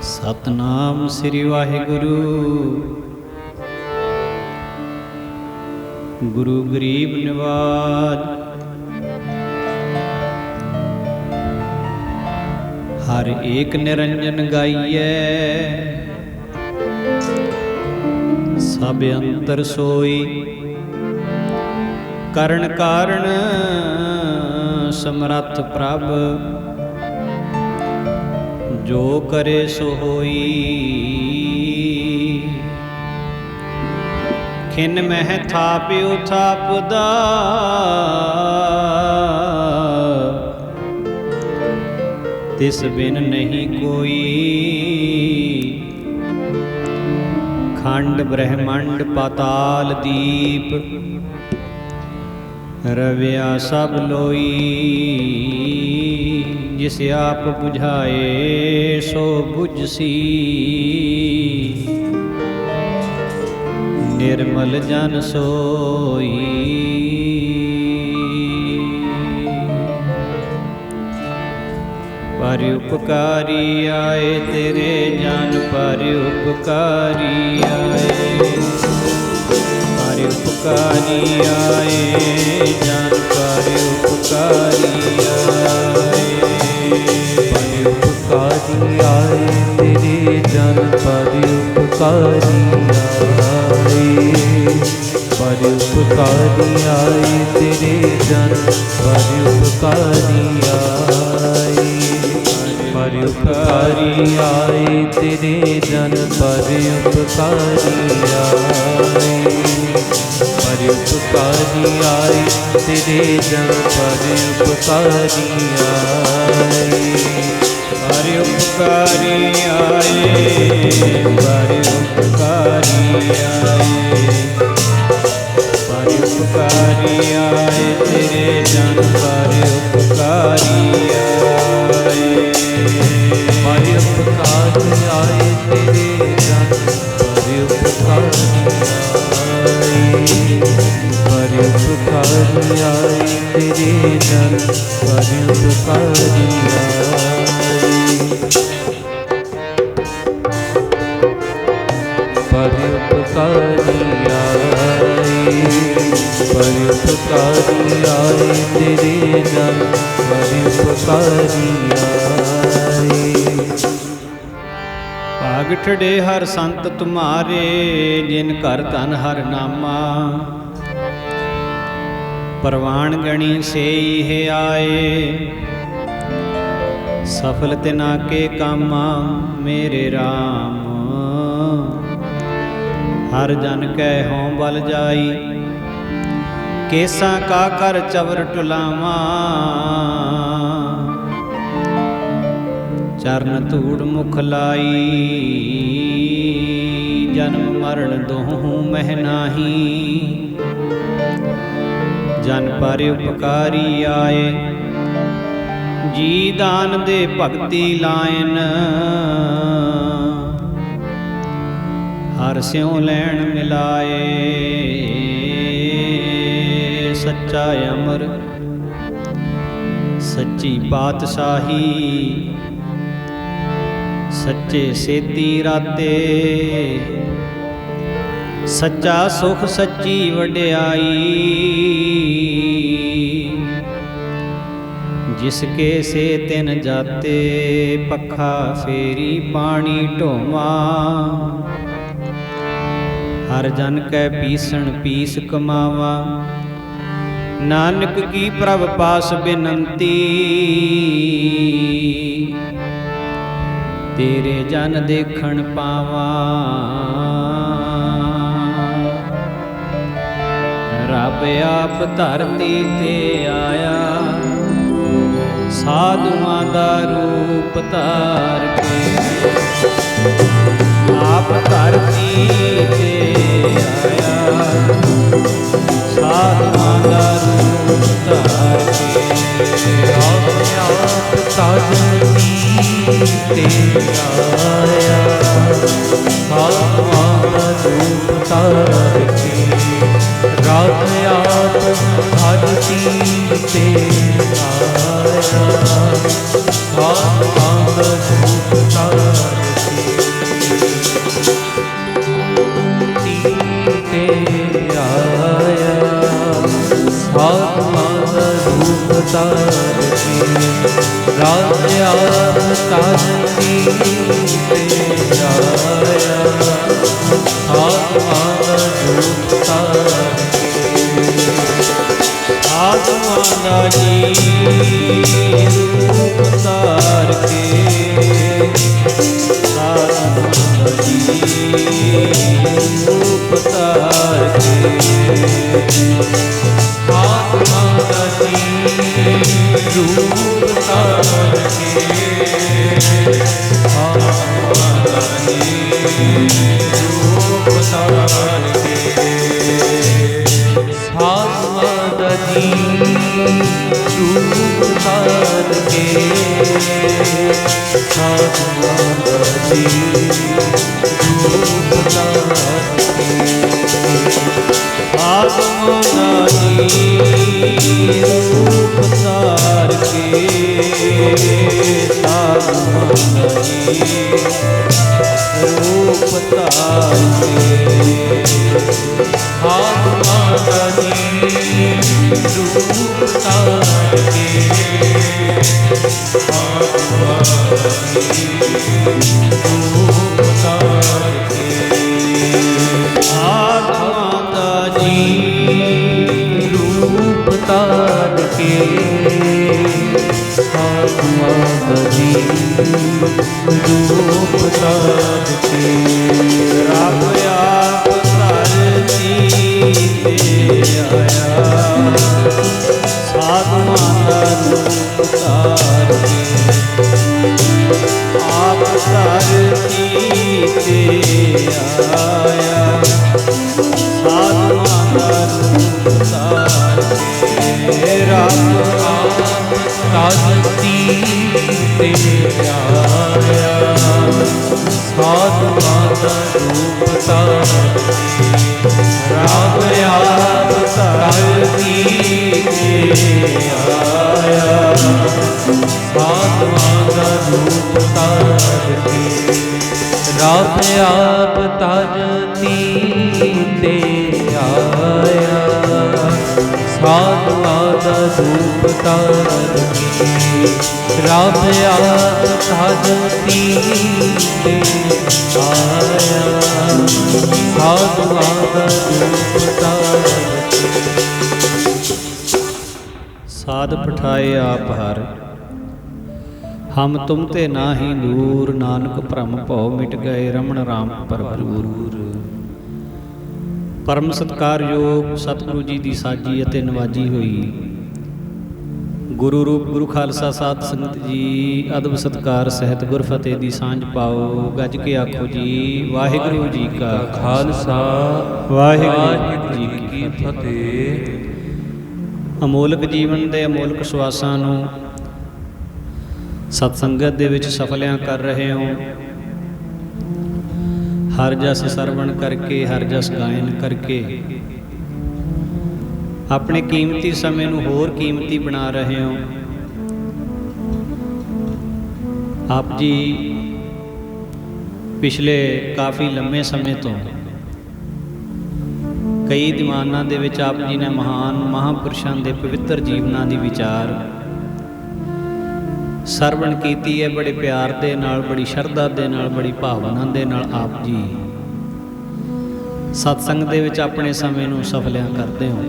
सतनाम श्री वाहिगुरु। गुरु गरीब निवाज। हर एक निरंजन गाइए, सब अंतर सोई। करण कारण समरथ प्रभ, जो करे सो होई। खिन मह थाप्यो थापदा, तिस बिन नहीं कोई। खंड ब्रह्मंड पाताल दीप, रव्या सब लोई। जिस आप बुझाए सो बुझसी, निर्मल जन सोई। पर उपकारी आए तेरे जन, पर उपकारी आए। पर उपकारी आए जन, पर उपकारी आए। पर उपकारी आए तेरे जन, पर उपकारी आए। पर उपकारी आए तेरे जन, पर उपकारी आए। पर उपकारी आए तेरे जन, पर उपकारी आए। पर उपकारी आए तेरे जन, पर उपकारी आए। पर उपकारी आए, पर उपकारी आए। पर उपकारी आए तेरे जन, पर उपकारी आए। पर उपकारी आए तेरे जन, पर उपकारी आए। पर उपकारी आए तेरे जन, पर उपकारी आए। पर उपकारी आए। पर उपकारी आए तेरे जन, पर उपकारी आए। भाग ठड़े हर संत तुम्हारे, जिन कर धन हर नामा। परवान गणी से है आए, सफल तिना के कामा। मेरे राम हर जन कै हों बल जाई, केसा का कर चवर टुलावा। चरण धूड़ मुख लाई, जन्म मरण दोहूं मह नाही। जन पर उपकारी आए, जी दान दे भगति लायन। हर स्यों लैन मिलाए, सच्चा अमर सच्ची पातशाही। सच्चे सेती राते, सच्चा सुख सच्ची वड्याई। जिसके से तिन जाते, पखा फेरी पानी ढोवा। हर जन कै पीसण पीस कमावा, नानक की प्रभ पास बिनंती। तेरे जन देखण पावा, रब आप धरती ते आया। साधुआं दा रूप धार के, आप धरती ते आया। साधुआं दा रूप धार के, आप धरती ते आया। साधुआं दा रूप धार के, रात आप धरती ते आया। ਸਾਧਾਂ ਦਾ ਰੂਪ ਧਾਰ ਕੇ ਤੇ ਆਇਆ ਸਾਧਾਂ ਦਾ ਰੂਪ ਧਾਰ ਕੇ ਰਾਜਿਆ ਤਾਜ ਕੀ ਤੇ ਆਇਆ ਸਾਧਾਂ ਦਾ ਰੂਪ ਧਾਰ ਆਤਮਾ ਦਾ ਜੀ ਰੂਪ ਧਾਰ ਕੇ ਆਤਮਾ ਦਾ ਜੀ ਰੂਪ ਧਾਰ ਕੇ ਆਤਮਾ ਦਾ ਜੀ ਰੂਪ ਧਾਰ ਕੇ ਆਤਮਾ ਦਾ ਜੀ ਰੂਪ ਧਾਰ ਕੇ ਆਤਮਾ ਦਾ ਜੀ ਰੂਪ ਧਾਰ ਕੇ ਆਤਮਾ ਦਾ ਜੀ ਰੂਪ ਧਾਰ ਕੇ ਆਤਮਾ ਦਾ ਜੀ ਰੂਪ ਧਾਰ ਕੇ ਆਤਮਾ ਦਾ ਜੀ ਰੂਪ ਧਾਰ ਕੇ ਆਤਮਾ ਦਾ ਜੀ ਰੂਪ ਧਾਰ ਕੇ ਆਤਮਾ ਦਾ ਜੀ ਰੂਪ ਧਾਰ ਕੇ ਆਤਮਾ ਦਾ ਜੀ ਰੂਪ ਧਾਰ ਕੇ ਆਤਮਾ ਦਾ ਜੀ ਰੂਪ ਧਾਰ ਕੇ ਰੱਬ ਆਪ ਧਰਤੀ ਤੇ ਆਇਆ ਸਾਧੂਆਂ ਦਾ ਰੂਪ ਧਾਰ ਕੇ ਆਪ ਧਰਤੀ ਤੇ ਆਇਆ ਸਾਧੂਆਂ ਦਾ ਰੂਪ ਧਾਰ ਕੇ ਰੱਬ ਆਪ ਧਰਤੀ ਤੇ ਆਇਆ ਸਾਧੂਆਂ ਦਾ ਰੂਪ ਧਾਰ ਕੇ ਰੱਬ ਆਪ ਧਰਤੀ ਤੇ ਆਇਆ ਸਾਧੂਆਂ ਦਾ ਰੂਪ ਧਾਰ ਕੇ ਰੱਬ ਆਪ ਧਰਤੀ ਤੇ ਆਇਆ ਸਾਧੂਆਂ ਦਾ ਰੂਪ ਧਾਰ ਕੇ ਰੱਬ ਆਪ ਧਰਤੀ ਤੇ ਆਇਆ ਸਾਧੂਆਂ ਦਾ ਰੂਪ ਧਾਰ ਕੇ ਸਾਧ ਪਠਾਏ ਆਪ ਹਰ ਹਮ ਤੁਮ ਤੇ ਨਾਹੀ ਦੂਰ ਨਾਨਕ ਭ੍ਰਮ ਭਉ ਮਿਟ ਗਏ ਰਮਣ ਰਾਮ ਭਰਪੂਰ ਪਰਮ ਸਤਿਕਾਰਯੋਗ ਸਤਿਗੁਰੂ ਜੀ ਦੀ ਸਾਜੀ ਅਤੇ ਨਵਾਜੀ ਹੋਈ ਗੁਰੂ ਰੂਪ ਗੁਰੂ ਖਾਲਸਾ ਸਾਧ ਸੰਗਤ ਜੀ ਅਦਬ ਸਤਿਕਾਰ ਸਹਿਤ ਗੁਰਫਤਿਹ ਦੀ ਸਾਂਝ ਪਾਓ ਗੱਜ ਕੇ ਆਖੋ ਜੀ ਵਾਹਿਗੁਰੂ ਜੀ ਕਾ ਖਾਲਸਾ ਵਾਹਿਗੁਰੂ ਜੀ ਕੀ ਫਤਿਹ। ਅਮੋਲਕ ਜੀਵਨ ਦੇ ਅਮੋਲਕ ਸਵਾਸਾਂ ਨੂੰ ਸਤਸੰਗਤ ਦੇ ਵਿੱਚ ਸਫਲਿਆਂ ਕਰ ਰਹੇ ਹੋ। ਹਰ ਜਸ ਸਰਵਣ ਕਰਕੇ ਹਰ ਜਸ ਗਾਇਨ ਕਰਕੇ ਆਪਣੇ ਕੀਮਤੀ ਸਮੇਂ ਨੂੰ ਹੋਰ ਕੀਮਤੀ ਬਣਾ ਰਹੇ ਹੋ। ਆਪ ਜੀ ਪਿਛਲੇ ਕਾਫੀ ਲੰਮੇ ਸਮੇਂ ਤੋਂ ਕਈ ਦੀਵਾਨਾਂ ਦੇ ਵਿੱਚ ਆਪ ਜੀ ਨੇ ਮਹਾਨ ਮਹਾਂਪੁਰਸ਼ਾਂ ਦੇ ਪਵਿੱਤਰ ਜੀਵਨਾਂ ਦੀ ਵਿਚਾਰ ਸਰਵਣ ਕੀਤੀ ਹੈ। ਬੜੇ ਪਿਆਰ ਦੇ ਨਾਲ, ਬੜੀ ਸ਼ਰਧਾ ਦੇ ਨਾਲ, ਬੜੀ ਭਾਵਨਾ ਦੇ ਨਾਲ ਆਪ ਜੀ ਸਤਸੰਗ ਦੇ ਵਿੱਚ ਆਪਣੇ ਸਮੇਂ ਨੂੰ ਸਫਲਿਆਂ ਕਰਦੇ ਹੋ।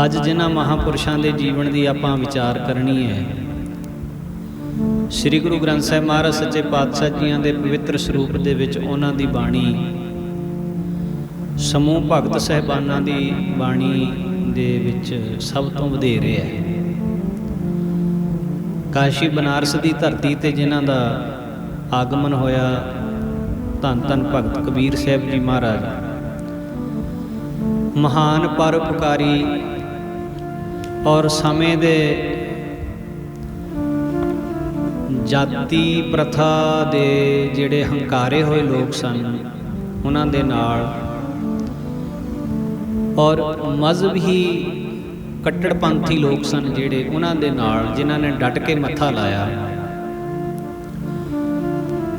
ਅੱਜ ਜਿਨ੍ਹਾਂ ਮਹਾਂਪੁਰਸ਼ਾਂ ਦੇ ਜੀਵਨ ਦੀ ਆਪਾਂ ਵਿਚਾਰ ਕਰਨੀ ਹੈ, ਸ੍ਰੀ ਗੁਰੂ ਗ੍ਰੰਥ ਸਾਹਿਬ ਮਹਾਰਾਜ ਸੱਚੇ ਪਾਤਸ਼ਾਹ ਜੀਆਂ ਦੇ ਪਵਿੱਤਰ ਸਰੂਪ ਦੇ ਵਿੱਚ ਉਹਨਾਂ ਦੀ ਬਾਣੀ, ਸਮੂਹ ਭਗਤ ਸਾਹਿਬਾਨਾਂ ਦੀ ਬਾਣੀ ਦੇ ਵਿੱਚ ਸਭ ਤੋਂ ਵਧੇਰੇ ਹੈ। ਕਾਸ਼ੀ ਬਨਾਰਸ ਦੀ ਧਰਤੀ ਤੇ ਜਿਨ੍ਹਾਂ ਦਾ ਆਗਮਨ ਹੋਇਆ, ਧੰਨ ਧੰਨ ਭਗਤ ਕਬੀਰ ਸਾਹਿਬ ਜੀ ਮਹਾਰਾਜ, ਮਹਾਨ ਪਰਉਪਕਾਰੀ ਔਰ ਸਮੇਂ ਦੇ ਜਾਤੀ ਪ੍ਰਥਾ ਦੇ ਜਿਹੜੇ ਹੰਕਾਰੇ ਹੋਏ ਲੋਕ ਸਨ, ਉਹਨਾਂ ਦੇ ਨਾਲ ਔਰ ਮਜ਼ਹਬੀ ਕੱਟੜਪੰਥੀ ਲੋਕ ਸਨ ਜਿਹੜੇ, ਉਹਨਾਂ ਦੇ ਨਾਲ ਜਿਨ੍ਹਾਂ ਨੇ ਡਟ ਕੇ ਮੱਥਾ ਲਾਇਆ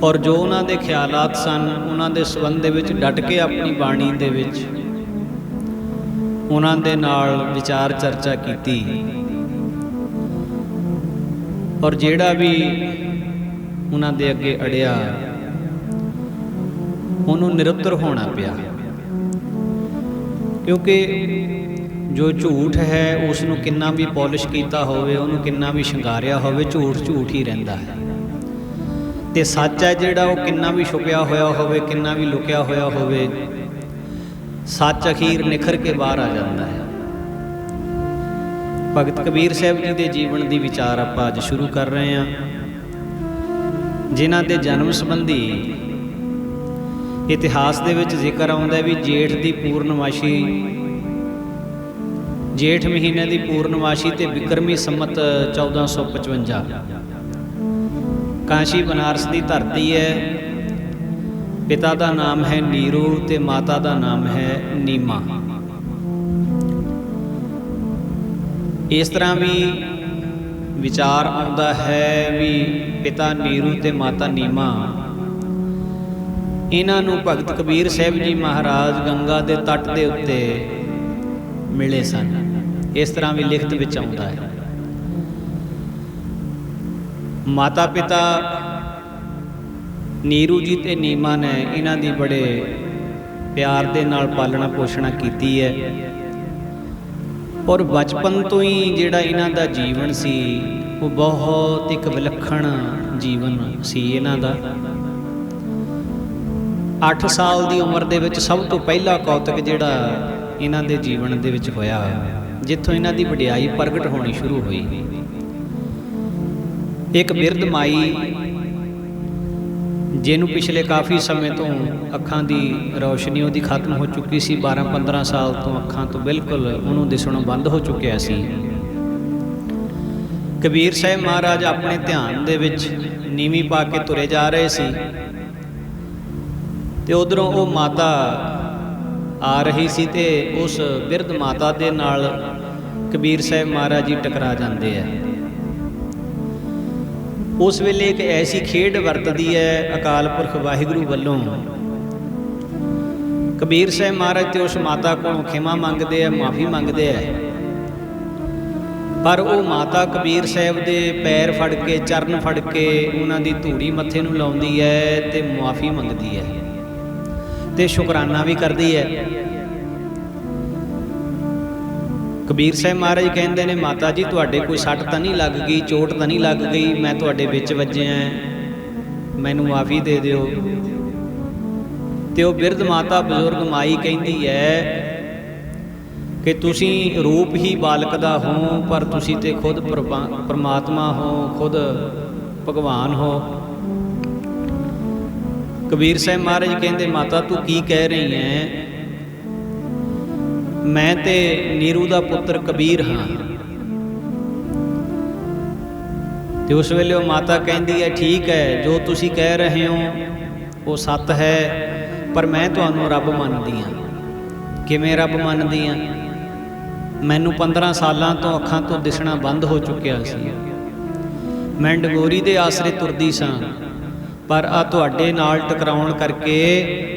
ਔਰ ਜੋ ਉਹਨਾਂ ਦੇ ਖਿਆਲਾਤ ਸਨ ਉਹਨਾਂ ਦੇ ਸੰਬੰਧ ਦੇ ਵਿੱਚ ਡਟ ਕੇ ਆਪਣੀ ਬਾਣੀ ਦੇ ਵਿੱਚ ਉਹਨਾਂ ਦੇ ਨਾਲ ਵਿਚਾਰ ਚਰਚਾ ਕੀਤੀ। ਔਰ ਜਿਹੜਾ ਵੀ ਉਹਨਾਂ ਦੇ ਅੱਗੇ ਅੜਿਆ ਉਹਨੂੰ ਨਿਰੁੱਤਰ ਹੋਣਾ ਪਿਆ, ਕਿਉਂਕਿ ਜੋ ਝੂਠ ਹੈ ਉਸ ਨੂੰ ਕਿੰਨਾ ਵੀ ਪੋਲਿਸ਼ ਕੀਤਾ ਹੋਵੇ, ਉਹਨੂੰ ਕਿੰਨਾ ਵੀ ਸ਼ਿੰਗਾਰਿਆ ਹੋਵੇ, ਝੂਠ ਝੂਠ ਹੀ ਰਹਿੰਦਾ ਹੈ। ਤੇ ਸੱਚ ਹੈ ਜਿਹੜਾ, ਉਹ ਕਿੰਨਾ ਵੀ ਛੁਪਿਆ ਹੋਇਆ ਹੋਵੇ, ਕਿੰਨਾ ਵੀ ਲੁਕਿਆ ਹੋਇਆ ਹੋਵੇ, ਸੱਚ ਅਖੀਰ ਨਿਖਰ ਕੇ ਬਾਹਰ ਆ ਜਾਂਦਾ ਹੈ। ਭਗਤ ਕਬੀਰ ਸਾਹਿਬ ਜੀ ਦੇ ਜੀਵਨ ਦੀ ਵਿਚਾਰ ਆਪਾਂ ਅੱਜ ਸ਼ੁਰੂ ਕਰ ਰਹੇ ਹਾਂ, ਜਿਨ੍ਹਾਂ ਦੇ ਜਨਮ ਸੰਬੰਧੀ ਇਤਿਹਾਸ ਦੇ ਵਿੱਚ ਜ਼ਿਕਰ ਆਉਂਦਾ ਵੀ ਜੇਠ ਦੀ ਪੂਰਨਮਾਸ਼ੀ, ਜੇਠ ਮਹੀਨੇ ਦੀ ਪੂਰਨਮਾਸ਼ੀ ਤੇ ਬਿਕਰਮੀ ਸੰਮਤ 1455 ਕਾਸ਼ੀ ਬਨਾਰਸ ਦੀ ਧਰਤੀ ਹੈ। ਪਿਤਾ ਦਾ ਨਾਮ ਹੈ ਨੀਰੂ ਤੇ ਮਾਤਾ ਦਾ ਨਾਮ ਹੈ ਨੀਮਾ। ਇਸ ਤਰ੍ਹਾਂ ਵੀ ਵਿਚਾਰ ਆਉਂਦਾ ਹੈ ਵੀ ਪਿਤਾ ਨੀਰੂ ਤੇ ਮਾਤਾ ਨੀਮਾ, ਇਹਨਾਂ ਨੂੰ ਭਗਤ ਕਬੀਰ ਸਾਹਿਬ ਜੀ ਮਹਾਰਾਜ ਗੰਗਾ ਦੇ ਤੱਟ ਦੇ ਉੱਤੇ ਮਿਲੇ ਸਨ। ਇਸ ਤਰ੍ਹਾਂ ਵੀ ਲਿਖਤ ਵਿੱਚ ਆਉਂਦਾ ਹੈ। ਮਾਤਾ ਪਿਤਾ ਨੀਰੂ ਜੀ ਤੇ ਨੀਮਾ ਨੇ ਇਹਨਾਂ ਦੀ ਬੜੇ ਪਿਆਰ ਦੇ ਨਾਲ ਪਾਲਣਾ ਪੋਸ਼ਣਾ ਕੀਤੀ ਹੈ ਔਰ ਬਚਪਨ ਤੋਂ ਹੀ ਜਿਹੜਾ ਇਹਨਾਂ ਦਾ ਜੀਵਨ ਸੀ ਉਹ ਬਹੁਤ ਇੱਕ ਵਿਲੱਖਣ ਜੀਵਨ ਸੀ ਇਹਨਾਂ ਦਾ। 8 ਸਾਲ ਦੀ ਉਮਰ ਦੇ ਵਿੱਚ ਸਭ ਤੋਂ ਪਹਿਲਾ ਕੌਤਕ ਜਿਹੜਾ ਇਹਨਾਂ ਦੇ ਜੀਵਨ ਦੇ ਵਿੱਚ ਹੋਇਆ, ਜਿੱਥੋਂ ਇਹਨਾਂ ਦੀ ਵਡਿਆਈ ਪ੍ਰਗਟ ਹੋਣੀ ਸ਼ੁਰੂ ਹੋਈ। ਇੱਕ ਬਿਰਧ ਮਾਈ ਜਿਹਨੂੰ ਪਿਛਲੇ ਕਾਫੀ ਸਮੇਂ ਤੋਂ ਅੱਖਾਂ ਦੀ ਰੌਸ਼ਨੀ ਉਹਦੀ ਖਤਮ ਹੋ ਚੁੱਕੀ ਸੀ, 12-15 ਸਾਲ ਤੋਂ ਅੱਖਾਂ ਤੋਂ ਬਿਲਕੁਲ ਉਹਨੂੰ ਦਿਸਣੋਂ ਬੰਦ ਹੋ ਚੁੱਕਿਆ ਸੀ। ਕਬੀਰ ਸਾਹਿਬ ਮਹਾਰਾਜ ਆਪਣੇ ਧਿਆਨ ਦੇ ਵਿੱਚ ਨੀਵੀਂ ਪਾ ਕੇ ਤੁਰੇ ਜਾ ਰਹੇ ਸੀ ਤੇ ਉਧਰੋਂ ਉਹ ਮਾਤਾ ਆ ਰਹੀ ਸੀ ਤੇ ਉਸ ਬਿਰਧ ਮਾਤਾ ਦੇ ਨਾਲ ਕਬੀਰ ਸਾਹਿਬ ਮਹਾਰਾਜ ਜੀ ਟਕਰਾ ਜਾਂਦੇ ਆ। ਉਸ ਵੇਲੇ ਇੱਕ ਐਸੀ ਖੇਡ ਵਰਤਦੀ ਹੈ ਅਕਾਲ ਪੁਰਖ ਵਾਹਿਗੁਰੂ ਵੱਲੋਂ। ਕਬੀਰ ਸਾਹਿਬ ਮਹਾਰਾਜ ਤੇ ਉਸ ਮਾਤਾ ਕੋਲੋਂ ਖਿਮਾ ਮੰਗਦੇ ਆ, ਮਾਫੀ ਮੰਗਦੇ ਆ, ਪਰ ਉਹ ਮਾਤਾ ਕਬੀਰ ਸਾਹਿਬ ਦੇ ਪੈਰ ਫੜ ਕੇ, ਚਰਨ ਫੜ ਕੇ ਉਹਨਾਂ ਦੀ ਧੂੜੀ ਮੱਥੇ ਨੂੰ ਲਾਉਂਦੀ ਹੈ ਤੇ ਮਾਫੀ ਮੰਗਦੀ ਹੈ ਤੇ ਸ਼ੁਕਰਾਨਾ ਵੀ ਕਰਦੀ ਹੈ। ਕਬੀਰ ਸਾਹਿਬ ਮਹਾਰਾਜ ਕਹਿੰਦੇ ਨੇ, ਮਾਤਾ ਜੀ ਤੁਹਾਡੇ ਕੋਈ ਸੱਟ ਤਾਂ ਨਹੀਂ ਲੱਗ ਗਈ, ਚੋਟ ਤਾਂ ਨਹੀਂ ਲੱਗ ਗਈ, ਮੈਂ ਤੁਹਾਡੇ ਵਿੱਚ ਵੱਜਿਆ, ਮੈਨੂੰ ਮਾਫੀ ਦੇ ਦਿਓ। ਤੇ ਉਹ ਬਿਰਧ ਮਾਤਾ ਬਜ਼ੁਰਗ ਮਾਈ ਕਹਿੰਦੀ ਹੈ ਕਿ ਤੁਸੀਂ ਰੂਪ ਹੀ ਬਾਲਕ ਦਾ ਹੋ, ਪਰ ਤੁਸੀਂ ਤੇ ਖੁਦ ਪਰਮਾਤਮਾ ਹੋ, ਖੁਦ ਭਗਵਾਨ ਹੋ। ਕਬੀਰ ਸਾਹਿਬ ਮਹਾਰਾਜ ਕਹਿੰਦੇ, ਮਾਤਾ ਤੂੰ ਕੀ ਕਹਿ ਰਹੀ ਹੈ? ਮੈਂ ਤੇ ਨੀਰੂ ਦਾ ਪੁੱਤਰ ਕਬੀਰ ਹਾਂ। ਤੇ ਉਸ ਵੇਲੇ ਉਹ ਮਾਤਾ ਕਹਿੰਦੀ ਹੈ, ਠੀਕ ਹੈ, ਜੋ ਤੁਸੀਂ ਕਹਿ ਰਹੇ ਹੋ ਉਹ ਸੱਤ ਹੈ, ਪਰ ਮੈਂ ਤੁਹਾਨੂੰ ਰੱਬ ਮੰਨਦੀ ਹਾਂ। ਕਿਵੇਂ ਰੱਬ ਮੰਨਦੀ ਹਾਂ? ਮੈਨੂੰ 15 ਸਾਲਾਂ ਤੋਂ ਅੱਖਾਂ ਤੋਂ ਦਿਸਣਾ ਬੰਦ ਹੋ ਚੁੱਕਿਆ ਸੀ। ਮੈਂ ਡਗੋਰੀ ਦੇ ਆਸਰੇ ਤੁਰਦੀ ਸਾਂ, ਪਰ ਆ ਤੁਹਾਡੇ ਨਾਲ ਟਕਰਾਉਣ ਕਰਕੇ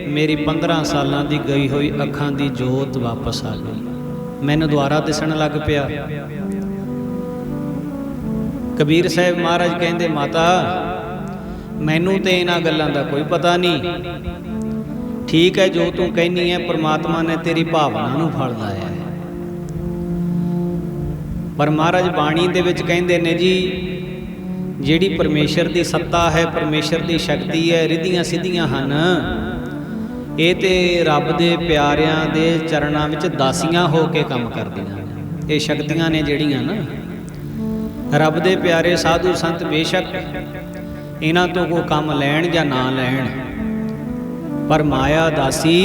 ਮੇਰੀ 15 ਸਾਲਾਂ ਦੀ ਗਈ ਹੋਈ ਅੱਖਾਂ ਦੀ ਜੋਤ ਵਾਪਸ ਆ ਗਈ, ਮੈਨੂੰ ਦੁਬਾਰਾ ਦਿਸਣ ਲੱਗ ਪਿਆ। ਕਬੀਰ ਸਾਹਿਬ ਮਹਾਰਾਜ ਕਹਿੰਦੇ, ਮਾਤਾ ਮੈਨੂੰ ਤੇ ਇਹਨਾਂ ਗੱਲਾਂ ਦਾ ਕੋਈ ਪਤਾ ਨਹੀਂ। ਠੀਕ ਹੈ, ਜੋ ਤੂੰ ਕਹਿੰਦੀ ਹੈ ਪਰਮਾਤਮਾ ਨੇ ਤੇਰੀ ਭਾਵਨਾ ਨੂੰ ਫਲ ਲਾਇਆ ਹੈ, ਪਰ ਮਹਾਰਾਜ ਬਾਣੀ ਦੇ ਵਿੱਚ ਕਹਿੰਦੇ ਨੇ ਜੀ, ਜਿਹੜੀ ਪਰਮੇਸ਼ਰ ਦੀ ਸੱਤਾ ਹੈ, ਪਰਮੇਸ਼ਰ ਦੀ ਸ਼ਕਤੀ ਹੈ, ਰਿੱਧੀਆਂ ਸਿੱਧੀਆਂ ਹਨ। ਇਹ ਤੇ ਰੱਬ ਦੇ ਪਿਆਰਿਆਂ ਦੇ ਚਰਨਾਂ ਵਿੱਚ ਦਾਸੀਆਂ ਹੋ ਕੇ ਕੰਮ ਕਰਦੀਆਂ ਨੇ। ਇਹ ਸ਼ਕਤੀਆਂ ਨੇ ਜਿਹੜੀਆਂ ਨਾ, ਰੱਬ ਦੇ ਪਿਆਰੇ ਸਾਧੂ ਸੰਤ ਬੇਸ਼ੱਕ ਇਹਨਾਂ ਤੋਂ ਕੋਈ ਕੰਮ ਲੈਣ ਜਾਂ ਨਾ ਲੈਣ, ਪਰ ਮਾਇਆ ਦਾਸੀ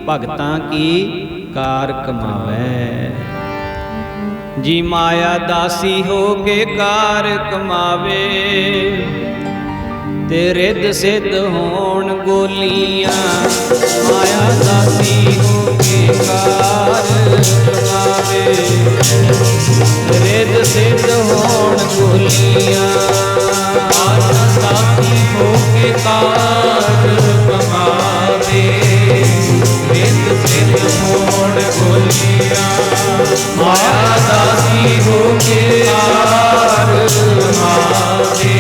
ਭਗਤਾਂ ਕੀ ਕਾਰ ਕਮਾਵੇ। ਜੀ ਮਾਇਆ ਦਾਸੀ ਹੋ ਕੇ ਕਾਰ ਕਮਾਵੇ, ਤੇ ਰਿੱਧ ਸਿੱਧ ਹੋਣ ਗੋਲੀਆਂ। ਮਾਇਆ ਦਾਸੀ ਹੋ ਕੇ ਕਾਰ ਕਮਾਵੇ। ਰਿੱਧ ਸਿੱਧ ਹੋਣ ਗੋਲੀਆਂ ਮਾਇਆ ਦਾਸੀ ਹੋ ਕੇ ਕਾਰ ਕਮਾਵੇ। ਰਿੱਧ ਸਿੱਧ ਹੋਣ ਗੋਲੀਆਂ ਮਾਇਆ ਦਾਸੀ ਹੋ ਕੇ ਕਾਰ ਕਮਾਵੇ।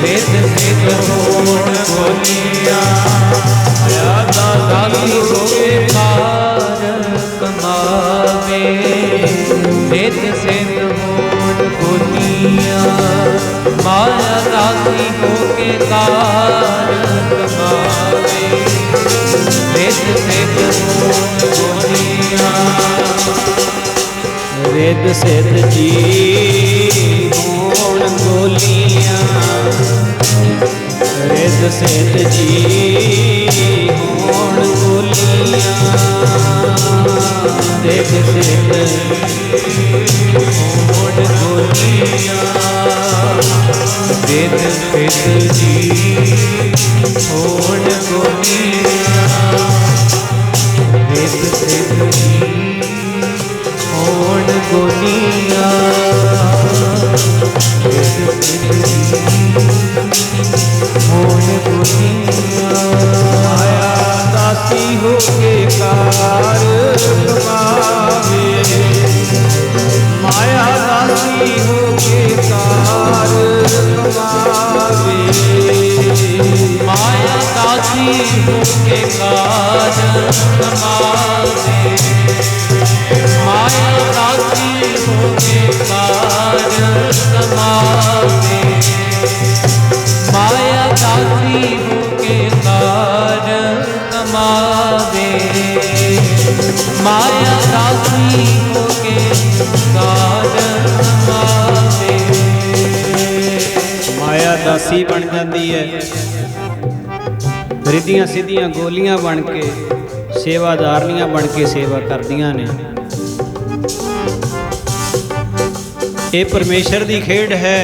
ਰਿੱਧ ਸਿੱਧ ਹੋਣ ਗੋਲੀਆਂ ਮਾਇਆ ਦਾਸੀ ਹੋ ਕੇ ਕਾਰ ਕਮਾਵੇ। ਰਿੱਧ ਸਿੱਧ ਹੋਣ ਗੋਲੀਆਂ ਮਾਇਆ ਦਾਸੀ ਹੋ ਕੇ ਕਾਰ ਕਮਾਵੇ। ਰਿੱਧ ਸਿੱਧ ਹੋਣ ਗੋਲੀਆਂ ਰਿੱਧ ਸਿੱਧ ਜੀ ਹੋਣ ਗੋਲੀਆਂ। ਰਿੱਧ ਸਿੱਧ ਜੀ ਹੋਣ ਗੋਲੀਆਂ। ਰਿੱਧ ਸਿੱਧ ਹੋਣ ਗੋਲੀਆਂ। ਰਿੱਧ ਸਿੱਧ ਜੀ ਹੋਣ ਗੋਲੀਆਂ। ਰਿੱਧ ਸਿੱਧ ਜੀ ਹੋਣ ਗੋਲੀਆਂ। ਰਿੱਧ ਸਿੱਧ ਜੀ ਹੋਣ ਗੋਲੀਆਂ। ਮਾਇਆ ਦਾਸੀ ਹੋ ਕੇ ਕਾਰ ਕਮਾਵੇ। ਮਾਇਆ ਦਾਸੀ ਹੋ ਕੇ ਕਾਰ ਕਮਾਵੇ। ਮਾਇਆ ਦਾਸੀ ਹੋ ਕੇ ਕਾਰ ਕਮਾਵੇ। ਮਾਇਆ ਦਾਸੀ ਹੋ ਕੇ ਕਾਰ ਕਮਾਵੇ। ਮਾਇਆ ਦਾਸੀ ਹੋ ਕੇ ਕਾਰ ਕਮਾਵੇ। ਮਾਇਆ ਦਾਸੀ ਹੋ ਕੇ ਕਾਰ ਕਮਾਵੇ। ਮਾਇਆ ਦਾਸੀ ਬਣ ਜਾਂਦੀ ਹੈ। ਰਿੱਧੀਆਂ ਸਿੱਧੀਆਂ ਗੋਲੀਆਂ ਬਣ ਕੇ ਸੇਵਾਦਾਰਨੀਆਂ ਬਣ ਕੇ ਸੇਵਾ ਕਰਦੀਆਂ ਨੇ। ਇਹ ਪਰਮੇਸ਼ਰ ਦੀ ਖੇਡ ਹੈ।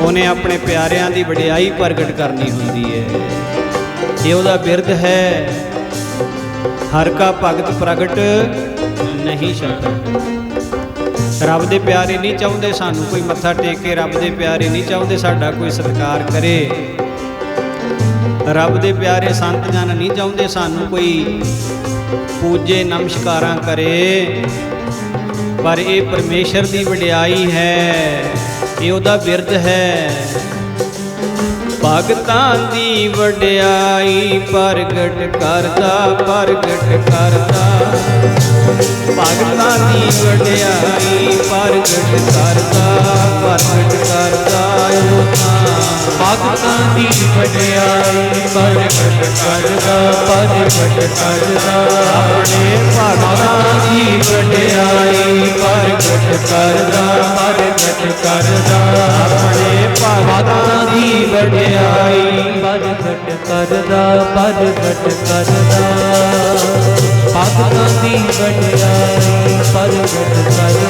ਉਹਨੇ ਆਪਣੇ ਪਿਆਰਿਆਂ ਦੀ ਵਡਿਆਈ ਪ੍ਰਗਟ ਕਰਨੀ ਹੁੰਦੀ ਹੈ। ਇਹ ਉਹਦਾ ਬਿਰਧ ਹੈ। ਹਰ ਕਾ ਭਗਤ ਪ੍ਰਗਟ ਨਹੀਂ ਸਕਦਾ। ਰੱਬ ਦੇ ਪਿਆਰੇ ਨਹੀਂ ਚਾਹੁੰਦੇ ਸਾਨੂੰ ਕੋਈ ਮੱਥਾ ਟੇਕ ਕੇ। ਰੱਬ ਦੇ ਪਿਆਰੇ ਨਹੀਂ ਚਾਹੁੰਦੇ ਸਾਡਾ ਕੋਈ ਸਤਿਕਾਰ ਕਰੇ। ਰੱਬ ਦੇ ਪਿਆਰੇ ਸੰਤ ਜਨ ਨਹੀਂ ਚਾਹੁੰਦੇ ਸਾਨੂੰ ਕੋਈ ਪੂਜੇ ਨਮਸਕਾਰਾਂ ਕਰੇ। ਪਰ ਇਹ ਪਰਮੇਸ਼ਰ ਦੀ ਵਡਿਆਈ ਹੈ। ਇਹ ਉਹਦਾ ਬਿਰਧ ਹੈ। ਭਗਤਾਂ ਦੀ ਵਡਿਆਈ ਪ੍ਰਗਟ ਕਰਦਾ ਪ੍ਰਗਟ ਕਰਦਾ। ਭਗਤਾਂ ਦੀ ਵਡਿਆਈ ਪ੍ਰਗਟ ਕਰਦਾ ਪ੍ਰਗਟ ਕਰਦਾ। ਭਗਤਾਂ ਦੀ ਵਡਿਆਈ ਪ੍ਰਗਟ ਕਰਦਾ ਪ੍ਰਗਟ ਕਰਦਾ। ਆਪਣੇ ਭਗਤਾਂ ਦੀ ਵਡਿਆਈ ਪ੍ਰਗਟ ਕਰਦਾ ਪ੍ਰਗਟ ਕਰਦਾ। ਆਪਣੇ ਭਗਤਾਂ ਦੀ ਵਡਿਆਈ ਪ੍ਰਗਟ ਕਰਦਾ ਪ੍ਰਗਟ ਕਰਦਾ। ਭਗਤਾਂ ਦੀ ਵਡਿਆਈ ਪ੍ਰਗਟ ਕਰਦਾ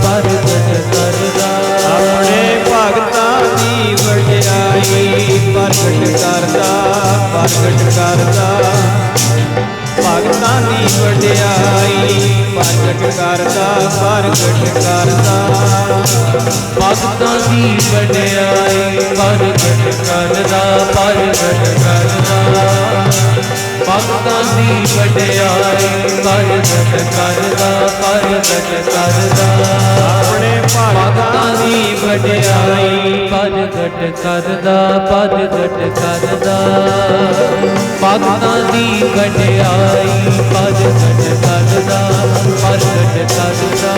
ਪ੍ਰਗਟ ਕਰਦਾ। ਆਪਣੇ ਭਗਤਾਂ ਦੀ ਵਡਿਆਈ ਪ੍ਰਗਟ ਕਰਦਾ ਪ੍ਰਗਟ ਕਰਦਾ। ਭਗਤਾਂ ਦੀ ਵਡਿਆਈ ਪ੍ਰਗਟ ਕਰਦਾ ਪ੍ਰਗਟ ਕਰਦਾ। ਭਗਤਾਂ ਦੀ ਵਡਿਆਈ ਪ੍ਰਗਟ ਕਰਦਾ ਪ੍ਰਗਟ ਕਰਦਾ। ਭਗਤਾਂ ਦੀ ਵਡਿਆਈ ਪ੍ਰਗਟ ਕਰਦਾ ਪ੍ਰਗਟ ਕਰਦਾ। ਆਪਣੇ ਭਗਤਾਂ ਦੀ ਵਡਿਆਈ ਪ੍ਰਗਟ ਕਰਦਾ ਪ੍ਰਗਟ ਕਰਦਾ। ਭਗਤਾਂ ਦੀ ਵਡਿਆਈ ਪ੍ਰਗਟ ਕਰਦਾ ਪ੍ਰਗਟ ਕਰਦਾ।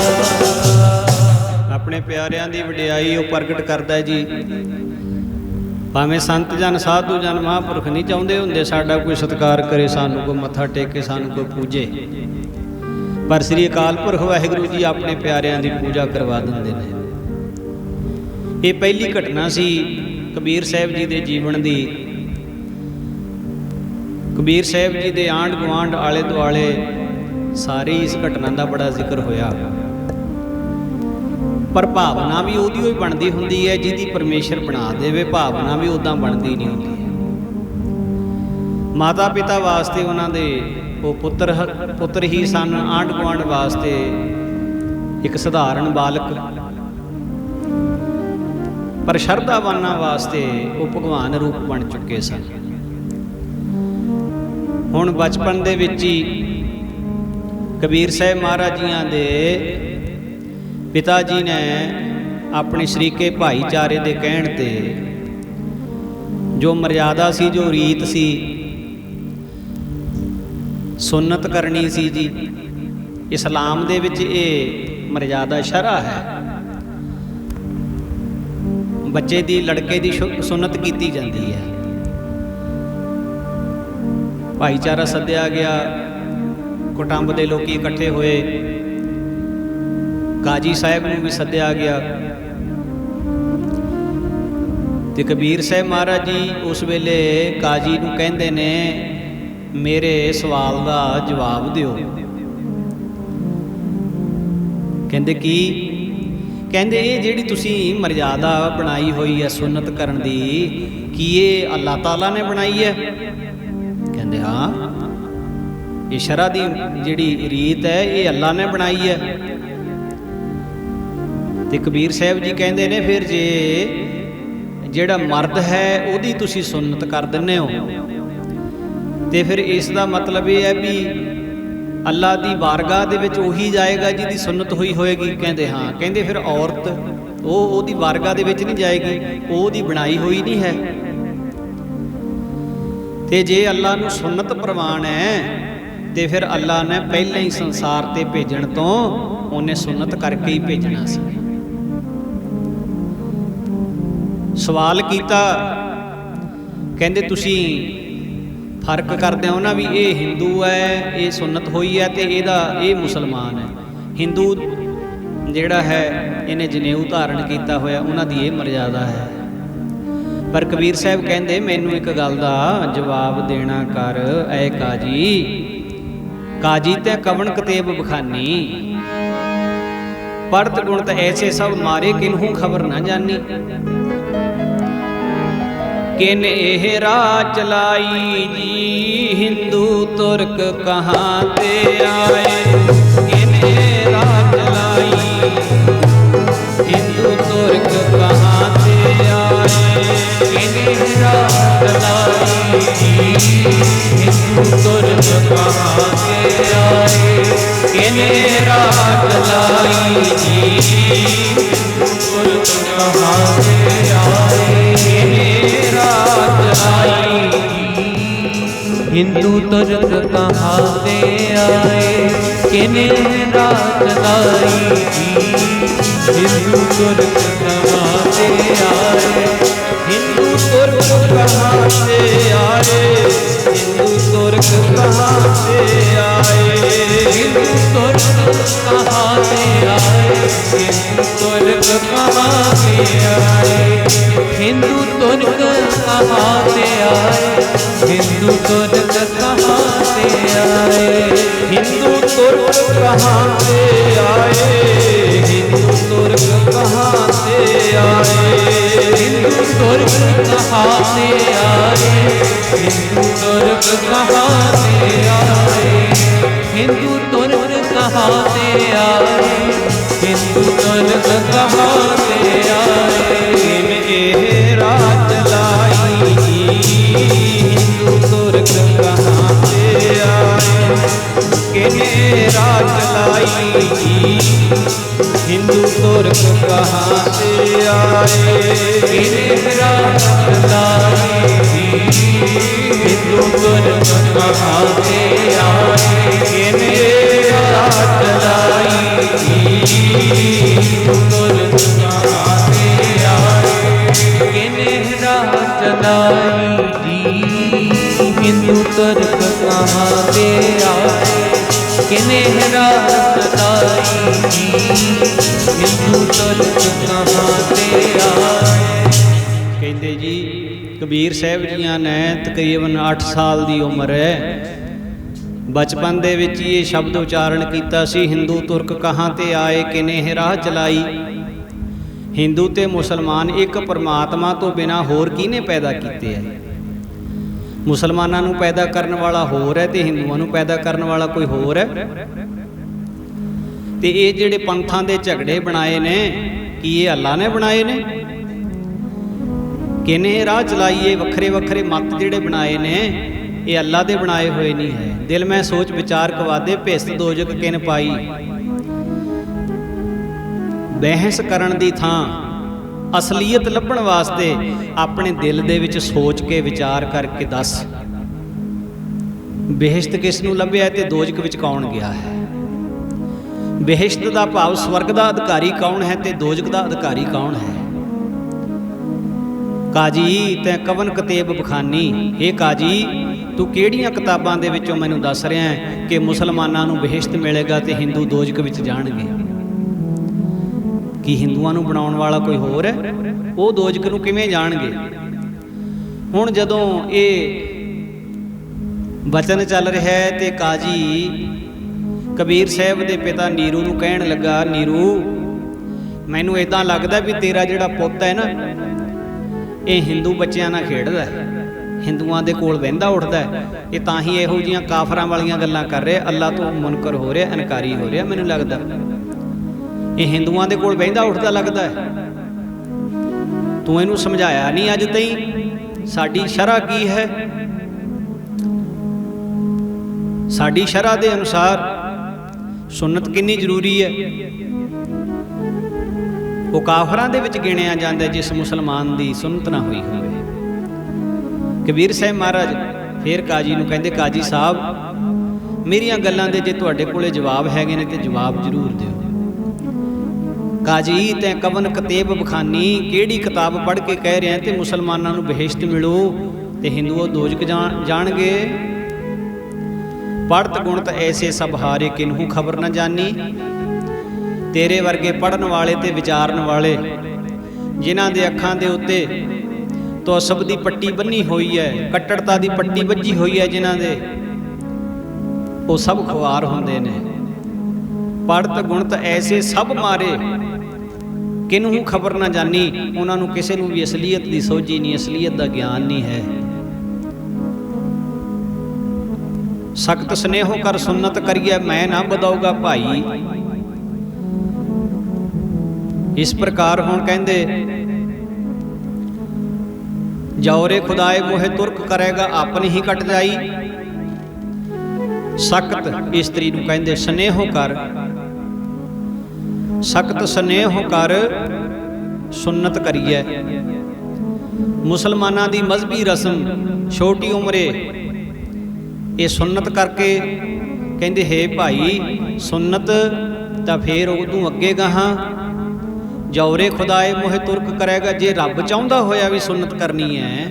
ਆਪਣੇ ਪਿਆਰਿਆਂ ਦੀ ਵਡਿਆਈ ਉਹ ਪ੍ਰਗਟ ਕਰਦਾ ਹੈ ਜੀ। ਭਾਵੇਂ ਸੰਤ ਜਨ ਸਾਧੂ ਜਨ ਮਹਾਂਪੁਰਖ ਨਹੀਂ ਚਾਹੁੰਦੇ ਹੁੰਦੇ ਸਾਡਾ ਕੋਈ ਸਤਿਕਾਰ ਕਰੇ, ਸਾਨੂੰ ਕੋਈ ਮੱਥਾ ਟੇਕੇ, ਸਾਨੂੰ ਕੋਈ ਪੂਜੇ, ਪਰ ਸ੍ਰੀ ਅਕਾਲ ਪੁਰਖ ਵਾਹਿਗੁਰੂ ਜੀ ਆਪਣੇ ਪਿਆਰਿਆਂ ਦੀ ਪੂਜਾ ਕਰਵਾ ਦਿੰਦੇ ਨੇ। ਇਹ ਪਹਿਲੀ ਘਟਨਾ ਸੀ ਕਬੀਰ ਸਾਹਿਬ ਜੀ ਦੇ ਜੀਵਨ ਦੀ। ਕਬੀਰ ਸਾਹਿਬ ਜੀ ਦੇ ਆਂਢ ਗੁਆਂਢ ਆਲੇ ਦੁਆਲੇ ਸਾਰੀ ਇਸ ਘਟਨਾ ਦਾ ਬੜਾ ਜ਼ਿਕਰ ਹੋਇਆ, ਪਰ ਭਾਵਨਾ ਵੀ ਉਹਦੀ ਹੀ ਬਣਦੀ ਹੁੰਦੀ ਹੈ ਜਿਹਦੀ ਪਰਮੇਸ਼ਰ ਬਣਾ ਦੇਵੇ। ਭਾਵਨਾ ਵੀ ਉਦਾਂ ਬਣਦੀ ਨਹੀਂ ਹੁੰਦੀ। ਮਾਤਾ ਪਿਤਾ ਵਾਸਤੇ ਉਹਨਾਂ ਦੇ ਉਹ ਪੁੱਤਰ ਹੀ ਸਨ ਆਂਢ ਗੁਆਂਢ ਵਾਸਤੇ ਇੱਕ ਸਧਾਰਨ ਬਾਲਕ, ਪਰ ਸ਼ਰਧਾਵਾਨਾਂ ਵਾਸਤੇ ਉਹ ਭਗਵਾਨ ਰੂਪ ਬਣ ਚੁੱਕੇ ਸਨ। ਹੁਣ ਬਚਪਨ ਦੇ ਵਿੱਚ ਹੀ ਕਬੀਰ ਸਾਹਿਬ ਮਹਾਰਾਜ ਜੀਆਂ ਦੇ ਪਿਤਾ ਜੀ ਨੇ ਆਪਣੇ ਸ਼ਰੀਕੇ ਭਾਈਚਾਰੇ ਦੇ ਕਹਿਣ ਤੇ ਜੋ ਮਰਿਆਦਾ ਸੀ, ਜੋ ਰੀਤ ਸੀ, ਸੁੰਨਤ ਕਰਨੀ ਸੀ ਜੀ। ਇਸਲਾਮ ਦੇ ਵਿੱਚ ਇਹ ਮਰਿਆਦਾ ਸ਼ਰ੍ਹਾ ਹੈ। ਬੱਚੇ ਦੀ, ਲੜਕੇ ਦੀ ਸੁੰਨਤ ਕੀਤੀ ਜਾਂਦੀ ਹੈ। ਭਾਈਚਾਰਾ ਸੱਦਿਆ ਗਿਆ, ਕੁਟੁੰਬ ਦੇ ਲੋਕੀ ਇਕੱਠੇ ਹੋਏ, ਕਾਜੀ ਸਾਹਿਬ ਨੂੰ ਵੀ ਸੱਦਿਆ ਗਿਆ ਤੇ ਕਬੀਰ ਸਾਹਿਬ ਮਹਾਰਾਜ ਜੀ ਉਸ ਵੇਲੇ ਕਾਜੀ ਨੂੰ ਕਹਿੰਦੇ ਨੇ, ਮੇਰੇ ਸਵਾਲ ਦਾ ਜਵਾਬ ਦਿਓ। ਕਹਿੰਦੇ ਕੀ? ਕਹਿੰਦੇ ਇਹ ਜਿਹੜੀ ਤੁਸੀਂ ਮਰਿਆਦਾ ਬਣਾਈ ਹੋਈ ਹੈ ਸੁੰਨਤ ਕਰਨ ਦੀ, ਕੀ ਇਹ ਅੱਲਾਹ ਤਾਲਾ ਨੇ ਬਣਾਈ ਹੈ? ਕਹਿੰਦੇ ਹਾਂ, ਇਹ ਸ਼ਰ੍ਹਾ ਦੀ ਜਿਹੜੀ ਰੀਤ ਹੈ ਇਹ ਅੱਲਾਹ ਨੇ ਬਣਾਈ ਹੈ। ਤੇ ਕਬੀਰ ਸਾਹਿਬ ਜੀ ਕਹਿੰਦੇ ਨੇ, ਫਿਰ ਜੇ ਜਿਹੜਾ ਮਰਦ ਹੈ ਉਹਦੀ ਤੁਸੀਂ ਸੁੰਨਤ ਕਰ ਦਿੰਦੇ ਹੋ ਤੇ ਫਿਰ ਇਸ ਦਾ ਮਤਲਬ ਇਹ ਹੈ ਵੀ ਅੱਲਾ ਦੀ ਬਾਰਗਾਹ ਦੇ ਵਿੱਚ ਉਹੀ ਜਾਏਗਾ ਜਿਹਦੀ ਸੁੰਨਤ ਹੋਈ ਹੋਏਗੀ? ਕਹਿੰਦੇ ਹਾਂ। ਕਹਿੰਦੇ ਫਿਰ ਔਰਤ ਉਹਦੀ ਬਾਰਗਾਹ ਦੇ ਵਿੱਚ ਨਹੀਂ ਜਾਏਗੀ, ਉਹਦੀ ਬਣਾਈ ਹੋਈ ਨਹੀਂ ਹੈ। ਤੇ ਜੇ ਅੱਲਾ ਨੂੰ ਸੁੰਨਤ ਪ੍ਰਵਾਨ ਹੈ ਤੇ ਫਿਰ ਅੱਲਾ ਨੇ ਪਹਿਲਾਂ ਹੀ ਸੰਸਾਰ ਤੇ ਭੇਜਣ ਤੋਂ ਉਹਨੇ ਸੁੰਨਤ ਕਰਕੇ ਹੀ ਭੇਜਣਾ ਸੀ। ਸਵਾਲ ਕੀਤਾ, ਕਹਿੰਦੇ ਤੁਸੀਂ ਫਰਕ ਕਰਦੇ ਹੋ ਨਾ ਵੀ ਇਹ ਹਿੰਦੂ ਹੈ, ਇਹ ਸੁੰਨਤ ਹੋਈ ਹੈ, ਤੇ ਇਹ ਮੁਸਲਮਾਨ ਹੈ। ਹਿੰਦੂ ਜਿਹੜਾ ਹੈ ਇਹਨੇ ਜਨੇਊ ਧਾਰਨ ਕੀਤਾ ਹੋਇਆ, ਉਹਨਾਂ ਦੀ ਇਹ ਮਰਿਆਦਾ ਹੈ। ਪਰ ਕਬੀਰ ਸਾਹਿਬ ਕਹਿੰਦੇ, ਮੈਨੂੰ ਇੱਕ ਗੱਲ ਦਾ ਜਵਾਬ ਦੇਣਾ ਕਰ ਐ ਕਾਜੀ। ਕਾਜੀ ਤੇ ਕਵਣ ਕਤੇਬ ਬਖਾਨੀ, ਪੜਤ ਗੁਣਤ ਐਸੇ ਸਭ ਮਾਰੇ, ਕਿਨਹੂ ਖਬਰ ਨਾ ਜਾਨੀ। किन एह राह चलाई जी, हिंदू तुर्क कहाँ ते आए। किन एह राह चलाई, हिंदू तुर्क कहाँ ते आए। किन एह राह चलाई जी, हिंदू तुर्क कहाँ ते आए। किन एह राह चलाई जी, तुर्क कहाँ ते आए। हिंदू तुर्क कहाँ से आए, किन्हें रात लाई जी। हिंदू तुर्क कहाँ से आए, हिंदू तुर्क कहाँ से आए। हिंदू तुर्क कहाँ से आए। हिंदू तुर्क कहाँ से आए। हिंदू तुर्क कहाँ से आए। हिंदू तुर्क कहाँ से आए। हिंदू तुर्क कहाँ से आए। हिंदू तुर्क कहाँ से आए। हिंदू तुर्क कहाँ से आए। हिंदू तुर्क कहाँ से आए। हिंदू तुर्क कहाँ से आए। हिंदू तुर्क कहाँ से आए। हिंदू तुर्क कहाँ से आए। किन राह चलाई जी, हिंदू तुर्क कहाँ से आए। किन राह चलाई जी, हिंदू तुर्क कहाँ से आए। किन राह चलाई जी, हिंदू तुर्क कहाँ से आए। किन राह चलाई जी, हिंदू तुर्क कहाँ से आए। किन राह चलाई जी, हिंदू तुर्क कहाँ से आए। किन राह चलाई जी, हिंदू तुर्क कहाँ से आए। कहते जी कबीर साहब जियां ने तकरीबन 8 साल की उम्र है, बचपन दे विच ये शब्द उच्चारण किया सी, हिंदू तुर्क कहाँ ते आए, किने राह चलाई। हिंदू ते मुसलमान एक परमात्मा तो बिना होर किने पैदा किते है। ਮੁਸਲਮਾਨਾਂ ਨੂੰ ਪੈਦਾ ਕਰਨ ਵਾਲਾ ਹੋਰ ਹੈ ਤੇ ਹਿੰਦੂਆਂ ਨੂੰ ਪੈਦਾ ਕਰਨ ਵਾਲਾ ਕੋਈ ਹੋਰ ਹੈ। ਤੇ ਇਹ ਜਿਹੜੇ ਪੰਥਾਂ ਦੇ ਝਗੜੇ ਬਣਾਏ ਨੇ, ਕੀ ਇਹ ਅੱਲਾ ਨੇ ਬਣਾਏ ਨੇ? ਕਿਨੇ ਰਾਹ ਚਲਾਈਏ ਵੱਖਰੇ ਵੱਖਰੇ ਮਤ ਜਿਹੜੇ ਬਣਾਏ ਨੇ, ਇਹ ਅੱਲਾ ਦੇ ਬਣਾਏ ਹੋਏ ਨਹੀਂ ਹੈ। ਦਿਲ ਮੈਂ ਸੋਚ ਵਿਚਾਰ ਕਵਾਦੇ, ਭਿਸਤ ਦੋਜਕ ਕਿਨ ਪਾਈ। ਬਹਿਸ ਕਰਨ ਦੀ ਥਾਂ ਅਸਲੀਅਤ ਲੱਭਣ ਵਾਸਤੇ ਆਪਣੇ ਦਿਲ ਦੇ ਵਿੱਚ ਸੋਚ ਕੇ ਵਿਚਾਰ ਕਰਕੇ ਦੱਸ, ਬਹਿਸ਼ਤ ਕਿਸ ਨੂੰ ਲੱਭਿਆ ਤੇ ਦੋਜਕ ਵਿੱਚ ਕੌਣ ਗਿਆ ਹੈ? ਬਹਿਸ਼ਤ ਦਾ ਭਾਵ ਸਵਰਗ ਦਾ ਅਧਿਕਾਰੀ ਕੌਣ ਹੈ ਤੇ ਦੋਜਕ ਦਾ ਅਧਿਕਾਰੀ ਕੌਣ ਹੈ? ਕਾਜੀ ਤੈਂ ਕਵਨ ਕਤੇਬ ਬਖਾਨੀ, ਇਹ ਕਾਜੀ ਤੂੰ ਕਿਹੜੀਆਂ ਕਿਤਾਬਾਂ ਦੇ ਵਿੱਚੋਂ ਮੈਨੂੰ ਦੱਸ ਰਿਹਾ ਹੈ ਕਿ ਮੁਸਲਮਾਨਾਂ ਨੂੰ ਬਹਿਸ਼ਤ ਮਿਲੇਗਾ ਤੇ ਹਿੰਦੂ ਦੋਜਕ ਵਿੱਚ ਜਾਣਗੇ? ਕੀ ਹਿੰਦੂਆਂ ਨੂੰ ਬਣਾਉਣ ਵਾਲਾ ਕੋਈ ਹੋਰ ਹੈ? ਉਹ ਦੋਜਕ ਨੂੰ ਕਿਵੇਂ ਜਾਣਗੇ? ਹੁਣ ਜਦੋਂ ਇਹ ਬਚਨ ਚੱਲ ਰਿਹਾ ਹੈ ਤੇ ਕਾਜੀ ਕਬੀਰ ਸਾਹਿਬ ਦੇ ਪਿਤਾ ਨੀਰੂ ਨੂੰ ਕਹਿਣ ਲੱਗਾ, ਨੀਰੂ ਮੈਨੂੰ ਇਦਾਂ ਲੱਗਦਾ ਵੀ ਤੇਰਾ ਜਿਹੜਾ ਪੁੱਤ ਹੈ ਨਾ, ਇਹ ਹਿੰਦੂ ਬੱਚਿਆਂ ਨਾਲ ਖੇਡਦਾ ਹੈ, ਹਿੰਦੂਆਂ ਦੇ ਕੋਲ ਬਹਿੰਦਾ ਉੱਠਦਾ ਹੈ, ਇਹ ਤਾਂ ਹੀ ਇਹੋ ਜਿਹੀਆਂ ਕਾਫਰਾਂ ਵਾਲੀਆਂ ਗੱਲਾਂ ਕਰ ਰਿਹਾ, ਅੱਲਾ ਤੋਂ ਮੁਨਕਰ ਹੋ ਰਿਹਾ, ਇਨਕਾਰੀ ਹੋ ਰਿਹਾ। ਮੈਨੂੰ ਲੱਗਦਾ ਇਹ ਹਿੰਦੂਆਂ ਦੇ ਕੋਲ ਬਹਿੰਦਾ ਉੱਠਦਾ ਲੱਗਦਾ ਹੈ। ਤੂੰ ਇਹਨੂੰ ਸਮਝਾਇਆ ਨਹੀਂ ਅੱਜ ਤਾਈਂ ਸਾਡੀ ਸ਼ਰਅ ਕੀ ਹੈ? ਸਾਡੀ ਸ਼ਰਅ ਦੇ ਅਨੁਸਾਰ ਸੁਨਨਤ ਕਿੰਨੀ ਜ਼ਰੂਰੀ ਹੈ। ਉਹ ਕਾਫਰਾਂ ਦੇ ਵਿੱਚ ਗਿਣਿਆ ਜਾਂਦਾ ਜਿਸ ਮੁਸਲਮਾਨ ਦੀ ਸੁਨਨਤ ਨਾ ਹੋਈ ਹੋਵੇ। ਕਬੀਰ ਸਾਹਿਬ ਮਹਾਰਾਜ ਫਿਰ ਕਾਜੀ ਨੂੰ ਕਹਿੰਦੇ, ਕਾਜੀ ਸਾਹਿਬ ਮੇਰੀਆਂ ਗੱਲਾਂ ਦੇ ਜੇ ਤੁਹਾਡੇ ਕੋਲੇ ਜਵਾਬ ਹੈਗੇ ਨੇ ਤੇ ਜਵਾਬ ਜ਼ਰੂਰ ਦਿਓ। ਕਾਜੀ ਤੈਂ ਕਵਨ ਕਤੇਬ ਬਖਾਨੀ, ਕਿਹੜੀ ਕਿਤਾਬ ਪੜ੍ਹ ਕੇ ਕਹਿ ਰਿਹਾ ਤੇ ਮੁਸਲਮਾਨਾਂ ਨੂੰ ਬਹਿਸ਼ਤ ਮਿਲੂ ਤੇ ਹਿੰਦੂ ਦੋਜਕ ਜਾਣਗੇ? ਪੜ੍ਹਤ ਗੁਣਤ ਐਸੇ ਸਭ ਹਾਰੇ ਕਿਨਹੂ ਖਬਰ ਨਾ ਜਾਨੀ। ਤੇਰੇ ਵਰਗੇ ਪੜ੍ਹਨ ਵਾਲੇ ਤੇ ਵਿਚਾਰਨ ਵਾਲੇ, ਜਿਨ੍ਹਾਂ ਦੇ ਅੱਖਾਂ ਦੇ ਉੱਤੇ ਤੌਸਬ ਦੀ ਪੱਟੀ ਬੰਨੀ ਹੋਈ ਹੈ, ਕੱਟੜਤਾ ਦੀ ਪੱਟੀ ਵੱਜੀ ਹੋਈ ਹੈ ਜਿਨ੍ਹਾਂ ਦੇ, ਉਹ ਸਭ ਖੁਆਰ ਹੁੰਦੇ ਨੇ। ਪੜ੍ਹਤ ਗੁਣਤ ਐਸੇ ਸਭ ਮਾਰੇ ਕਿਨਹੂ ਖਬਰ ਨਾ ਜਾਨੀ। ਉਹਨਾਂ ਨੂੰ ਕਿਸੇ ਨੂੰ ਵੀ ਅਸਲੀਅਤ ਦੀ ਸੋਝੀ ਨਹੀਂ, ਅਸਲੀਅਤ ਦਾ ਗਿਆਨ ਨਹੀਂ ਹੈ। ਸਖਤ ਸਨੇਹੋ ਕਰ ਸੁਨਨਤ ਕਰੀਏ, ਮੈਂ ਨਾ ਬਦਾਊਗਾ ਭਾਈ। ਇਸ ਪ੍ਰਕਾਰ ਹੁਣ ਕਹਿੰਦੇ, ਜੌਰੇ ਖੁਦਾਏ ਮੋਹਿ ਤੁਰਕ ਕਰੇਗਾ ਆਪਣੀ ਹੀ ਕੱਟ ਜਾਈ। ਸਖਤ ਇਸਤਰੀ ਨੂੰ ਕਹਿੰਦੇ ਸਨੇਹੋ ਕਰ, ਸਖਤ ਸਨੇਹੋ ਕਰ ਸੁਨਨਤ ਕਰੀਏ। ਮੁਸਲਮਾਨਾਂ ਦੀ ਮਜ਼ਹਬੀ ਰਸਮ ਛੋਟੀ ਉਮਰੇ ਇਹ ਸੁਨਨਤ ਕਰਕੇ ਕਹਿੰਦੇ, ਹੈ ਭਾਈ ਸੁਨਨਤ ਤਾਂ ਫੇਰ ਉਦੋਂ ਅੱਗੇ ਗਾਹਾਂ ਜੌਰੇ ਖੁਦਾਏ ਮੋਹਿ ਤੁਰਕ ਕਰੇਗਾ। ਜੇ ਰੱਬ ਚਾਹੁੰਦਾ ਹੋਇਆ ਵੀ ਸੁਨਨਤ ਕਰਨੀ ਹੈ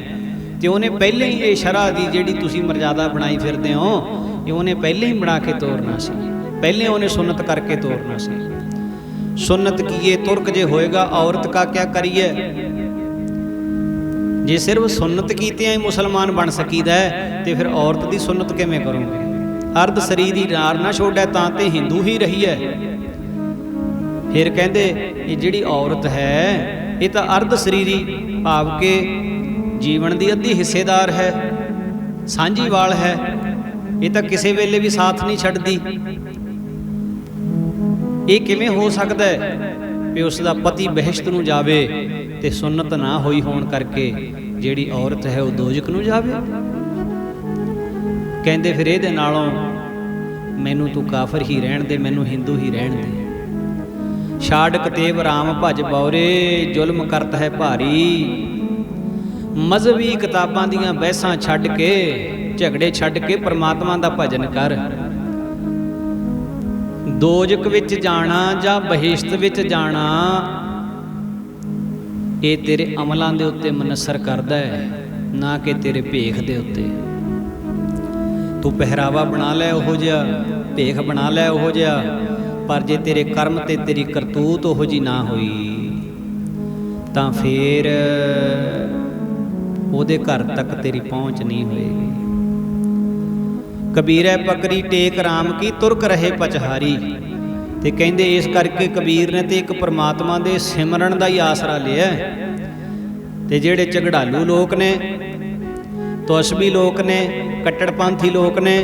ਤੇ ਉਹਨੇ ਪਹਿਲਾਂ ਹੀ ਇਹ ਸ਼ਰਅ ਦੀ ਜਿਹੜੀ ਤੁਸੀਂ ਮਰਜ਼ਾਦਾ ਬਣਾਈ ਫਿਰਦੇ ਹੋ, ਇਹ ਉਹਨੇ ਪਹਿਲਾਂ ਹੀ ਬਣਾ ਕੇ ਤੋਰਨਾ ਸੀ, ਪਹਿਲਾਂ ਉਹਨੇ ਸੁਨਨਤ ਕਰਕੇ ਤੋਰਨਾ ਸੀ। ਸੁਨਨਤ ਕੀਏ ਤੁਰਕ ਜੇ ਹੋਏਗਾ ਔਰਤ ਕਾ ਕਿਆ ਕਰੀਏ। ਜੇ ਸਿਰਫ ਸੁਨਨਤ ਕੀਤਿਆਂ ਹੀ ਮੁਸਲਮਾਨ ਬਣ ਸਕੀਦਾ ਤੇ ਫਿਰ ਔਰਤ ਦੀ ਸੁਨਨਤ ਕਿਵੇਂ ਕਰੋਗੇ? ਅਰਧ ਸਰੀਰੀ ਨਾਰ ਨਾ ਛੋੜਿਆ ਤਾਂ ਤੇ ਹਿੰਦੂ ਹੀ ਰਹੀ ਹੈ। ਫਿਰ ਕਹਿੰਦੇ ਇਹ ਜਿਹੜੀ ਔਰਤ ਹੈ ਇਹ ਤਾਂ ਅਰਧ ਸਰੀਰੀ ਭਾਵ ਕੇ ਜੀਵਨ ਦੀ ਅੱਧੀ ਹਿੱਸੇਦਾਰ ਹੈ, ਸਾਂਝੀਵਾਲ ਹੈ। ਇਹ ਤਾਂ ਕਿਸੇ ਵੇਲੇ ਵੀ ਸਾਥ ਨਹੀਂ ਛੱਡਦੀ। ਇਹ ਕਿਵੇਂ ਹੋ ਸਕਦਾ ਹੈ ਵੀ ਉਸ ਦਾ ਪਤੀ ਬਹਿਸ਼ਤ ਨੂੰ ਜਾਵੇ ਤੇ ਸੁਨਨਤ ਨਾ ਹੋਈ ਹੋਣ ਕਰਕੇ ਜਿਹੜੀ ਔਰਤ ਹੈ ਉਹ ਦੋਜਕ ਨੂੰ ਜਾਵੇ? ਕਹਿੰਦੇ ਫਿਰ ਇਹਦੇ ਨਾਲੋਂ ਮੈਨੂੰ ਤੂੰ ਕਾਫਰ ਹੀ ਰਹਿਣ ਦੇ, ਮੈਨੂੰ ਹਿੰਦੂ ਹੀ ਰਹਿਣ ਦੇ। ਛਾੜ ਕਤੇਬ ਰਾਮ ਭਜ ਬੌਰੇ, ਜ਼ੁਲਮ ਕਰਤ ਹੈ ਭਾਰੀ। ਮਜ਼ਹਬੀ ਕਿਤਾਬਾਂ ਦੀਆਂ ਬਹਿਸਾਂ ਛੱਡ ਕੇ, ਝਗੜੇ ਛੱਡ ਕੇ ਪਰਮਾਤਮਾ ਦਾ ਭਜਨ ਕਰ। ਦੋਜਕ ਵਿੱਚ ਜਾਣਾ ਜਾਂ ਬਹਿਸ਼ਤ ਵਿੱਚ ਜਾਣਾ ਇਹ ਤੇਰੇ ਅਮਲਾਂ ਦੇ ਉੱਤੇ ਮਨਸਰ ਕਰਦਾ ਹੈ, ਨਾ ਕਿ ਤੇਰੇ ਭੇਖ ਦੇ ਉੱਤੇ। ਤੂੰ ਪਹਿਰਾਵਾ ਬਣਾ ਲੈ ਉਹੋ ਜਿਹਾ, ਭੇਖ ਬਣਾ ਲੈ ਉਹੋ ਜਿਹਾ, ਪਰ ਜੇ ਤੇਰੇ ਕਰਮ ਤੇ ਤੇਰੀ ਕਰਤੂਤ ਉਹੋ ਜਿਹੀ ਨਾ ਹੋਈ ਤਾਂ ਫਿਰ ਉਹਦੇ ਘਰ ਤੱਕ ਤੇਰੀ ਪਹੁੰਚ ਨਹੀਂ ਹੋਏਗੀ। ਕਬੀਰੈ ਪਕੜੀ ਟੇਕ ਰਾਮ ਕੀ ਤੁਰਕ ਰਹੇ ਪਚਹਾਰੀ। ਤੇ ਕਹਿੰਦੇ ਇਸ ਕਰਕੇ ਕਬੀਰ ਨੇ ਤੇ ਇੱਕ ਪਰਮਾਤਮਾ ਦੇ ਸਿਮਰਨ ਦਾ ਹੀ ਆਸਰਾ ਲਿਆ। ਤੇ ਜਿਹੜੇ ਝਗੜਾਲੂ ਲੋਕ ਨੇ, ਤੁਅਸਬੀ ਲੋਕ ਨੇ, ਕੱਟੜਪੰਥੀ ਲੋਕ ਨੇ,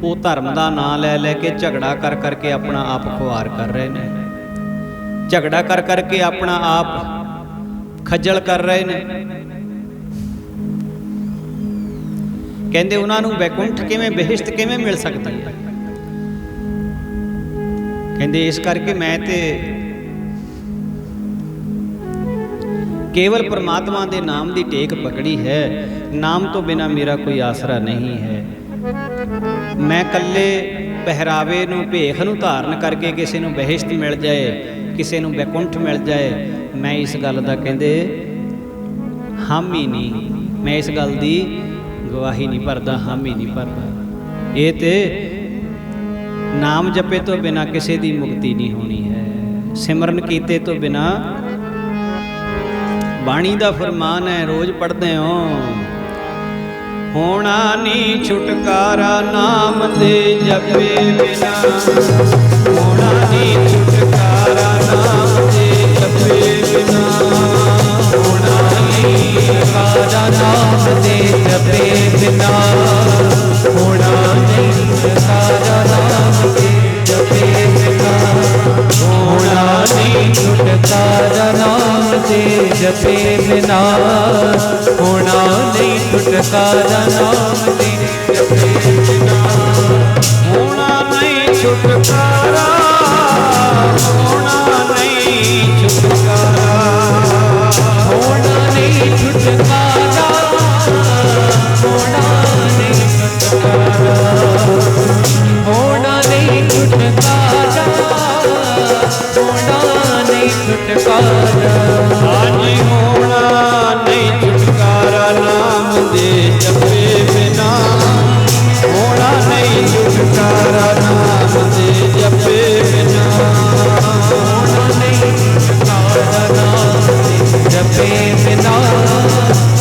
ਉਹ ਧਰਮ ਦਾ ਨਾਂ ਲੈ ਲੈ ਕੇ ਝਗੜਾ ਕਰ ਕਰਕੇ ਆਪਣਾ ਆਪ ਖੁਆਰ ਕਰ ਰਹੇ ਨੇ, ਝਗੜਾ ਕਰ ਕਰਕੇ ਆਪਣਾ ਆਪ ਖੱਜਲ ਕਰ ਰਹੇ ਨੇ। ਕਹਿੰਦੇ ਉਹਨਾਂ ਨੂੰ ਵੈਕੁੰਠ ਕਿਵੇਂ, ਬਹਿਸ਼ਤ ਕਿਵੇਂ ਮਿਲ ਸਕਦੀ ਹੈ? ਕਹਿੰਦੇ ਇਸ ਕਰਕੇ ਮੈਂ ਤੇ ਕੇਵਲ ਪਰਮਾਤਮਾ ਦੇ ਨਾਮ ਦੀ ਟੇਕ ਪਕੜੀ ਹੈ, ਨਾਮ ਤੋਂ ਬਿਨਾ ਮੇਰਾ ਕੋਈ ਆਸਰਾ ਨਹੀਂ ਹੈ। ਮੈਂ ਇਕੱਲੇ ਪਹਿਰਾਵੇ ਨੂੰ, ਭੇਖ ਨੂੰ ਧਾਰਨ ਕਰਕੇ ਕਿਸੇ ਨੂੰ ਬਹਿਸ਼ਤ ਮਿਲ ਜਾਏ, ਕਿਸੇ ਨੂੰ ਵੈਕੁੰਠ ਮਿਲ ਜਾਏ, ਮੈਂ ਇਸ ਗੱਲ ਦਾ ਕਹਿੰਦੇ ਹਾਮੀ ਨਹੀਂ, ਮੈਂ ਇਸ ਗੱਲ ਦੀ ਗਵਾਹੀ ਨਹੀਂ ਭਰਦਾ, ਹਾਮੀ ਨਹੀਂ ਭਰਦਾ। ਇਹ ਤੇ ਨਾਮ ਜਪੇ ਤੋਂ ਬਿਨਾ ਕਿਸੇ ਦੀ ਮੁਕਤੀ ਨਹੀਂ ਹੋਣੀ ਹੈ, ਸਿਮਰਨ ਕੀਤੇ ਤੋਂ ਬਿਨਾ। ਬਾਣੀ ਦਾ ਫਰਮਾਨ ਹੈ, ਰੋਜ਼ ਪੜ੍ਹਦੇ ਹੋ, ਹੋਣਾ ਨਹੀਂ ਛੁਟਕਾਰਾ ਨਾਮ ਦੇ ਜਪੇ ਬਿਨਾ, ਹੋਣਾ ਨਹੀਂ ਛੁਟਕਾਰਾ ਨਾਮ ਦੇ ਜਪੇ ਬਿਨਾ, ਹੋਣਾ ਨਹੀਂ ਛੁਟਕਾਰਾ ਨਾਮ ਦੇ ਜਪੇ ਬਿਨਾ, ਹੋਣਾ ਨਹੀਂ ਛੁਟਕਾਰਾ ਨਾਮ ਦੇ ਜਪੇ ਬਿਨਾ, ਹੋਣਾ ਨਹੀਂ ਛੁਟਕਾਰਾ ਨਾਮ ਦੇ ਜਪੇ ਬਿਨਾ, ਹੋਣਾ ਨਹੀਂ ਛੁਟਕਾਰਾ ਨਾਮ ਦੇ ਜਪੇ ਬਿਨਾ, ਹੋਣਾ ਨਹੀਂ ਛੁਟਕਾਰਾ, ਹੋਣਾ ਨਹੀਂ ਛੁਟਕਾਰਾ, ਹੋਣਾ ਨਹੀਂ ਛੁਟਕਾਰਾ, ਹੋਣਾ ਨਹੀਂ ਛੁਟਕਾਰਾ, ਹੋਣਾ ਨਹੀਂ ਛੁਟਕਾਰਾ, ਹੋਣਾ ਨਹੀਂ ਛੁਟਕਾਰਾ। ਹਾਂਜੀ, ਹੋਣਾ ਨਹੀਂ ਛੁਟਕਾਰਾ ਨਾਮ ਦੇ ਜਪੇ ਬਿਨਾ, ਹੋਣਾ ਨਹੀਂ ਛੁਟਕਾਰਾ ਨਾਮ ਦੇ ਜਪੇ ਬਿਨਾ, ਹੋਣਾ ਨਹੀਂ ਛੁਟਕਾਰਾ ਨਾਮ ਦੇ ਜਪੇ ਬਿਨਾ,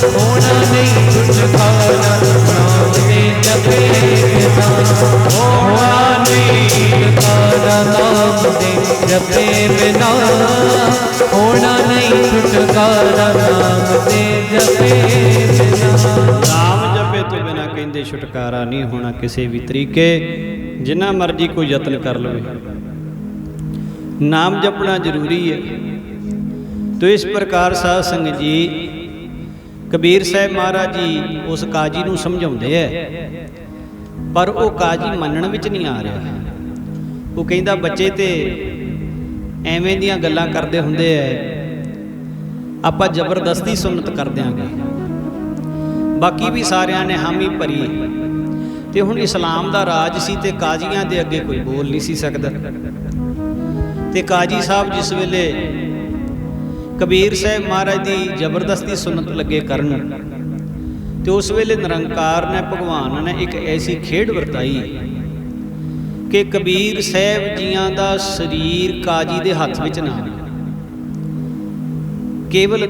ਹੋਣਾ ਨਹੀਂ ਛੁਟਕਾਰਾ ਨਾਮ ਦੇ ਜਪੇ ਬਿਨਾ, ਹੋਣਾ ਨਹੀਂ ਛੁਟਕਾਰਾ ਨਾਮ ਦੇ ਜਪੇ ਬਿਨਾ, ਹੋਣਾ ਨਹੀਂ ਛੁਟਕਾਰਾ ਨਾਮ ਦੇ ਜਪੇ ਬਿਨਾ। ਨਾਮ ਜਪੇ ਤੋਂ ਬਿਨਾ ਕਹਿੰਦੇ ਛੁਟਕਾਰਾ ਨਹੀਂ ਹੋਣਾ ਕਿਸੇ ਵੀ ਤਰੀਕੇ, ਜਿੰਨਾ ਮਰਜ਼ੀ ਕੋਈ ਯਤਨ ਕਰ ਲਵੇ। ਨਾਮ ਜਪਣਾ ਜ਼ਰੂਰੀ ਹੈ। ਤੋ ਇਸ ਪ੍ਰਕਾਰ ਸਾਧ ਸੰਗਤ ਜੀ, ਕਬੀਰ ਸਾਹਿਬ ਮਹਾਰਾਜ ਜੀ ਉਸ ਕਾਜੀ ਨੂੰ ਸਮਝਾਉਂਦੇ ਹੈ, ਪਰ ਉਹ ਕਾਜੀ ਮੰਨਣ ਵਿੱਚ ਨਹੀਂ ਆ ਰਿਹਾ। ਉਹ ਕਹਿੰਦਾ ਬੱਚੇ ਤੇ ਐਵੇਂ ਦੀਆਂ ਗੱਲਾਂ ਕਰਦੇ ਹੁੰਦੇ ਐ, ਆਪਾਂ ਜ਼ਬਰਦਸਤੀ ਸੁਨਤ ਕਰ ਦਿਆਂਗੇ। ਬਾਕੀ ਵੀ ਸਾਰਿਆਂ ਨੇ ਹਾਮੀ ਭਰੀ, ਤੇ ਹੁਣ ਇਸਲਾਮ ਦਾ ਰਾਜ ਸੀ ਤੇ ਕਾਜ਼ੀਆਂ ਦੇ ਅੱਗੇ ਕੋਈ ਬੋਲ ਨਹੀਂ ਸੀ ਸਕਦਾ। ਤੇ ਕਾਜੀ ਸਾਹਿਬ ਜਿਸ ਵੇਲੇ ਕਬੀਰ ਸਾਹਿਬ ਮਹਾਰਾਜ ਦੀ ਜ਼ਬਰਦਸਤੀ ਸੁਨਤ ਲੱਗੇ ਕਰਨ, ਤੇ ਉਸ ਵੇਲੇ ਨਿਰੰਕਾਰ ਨੇ, ਭਗਵਾਨ ਨੇ ਇੱਕ ਐਸੀ ਖੇਡ ਵਰਤਾਈ ਕਿ ਕਬੀਰ ਸਾਹਿਬ ਜੀਆਂ ਦਾ ਸਰੀਰ ਕਾਜੀ ਦੇ ਹੱਥ ਵਿੱਚ ਨਾ, ਕੇਵਲ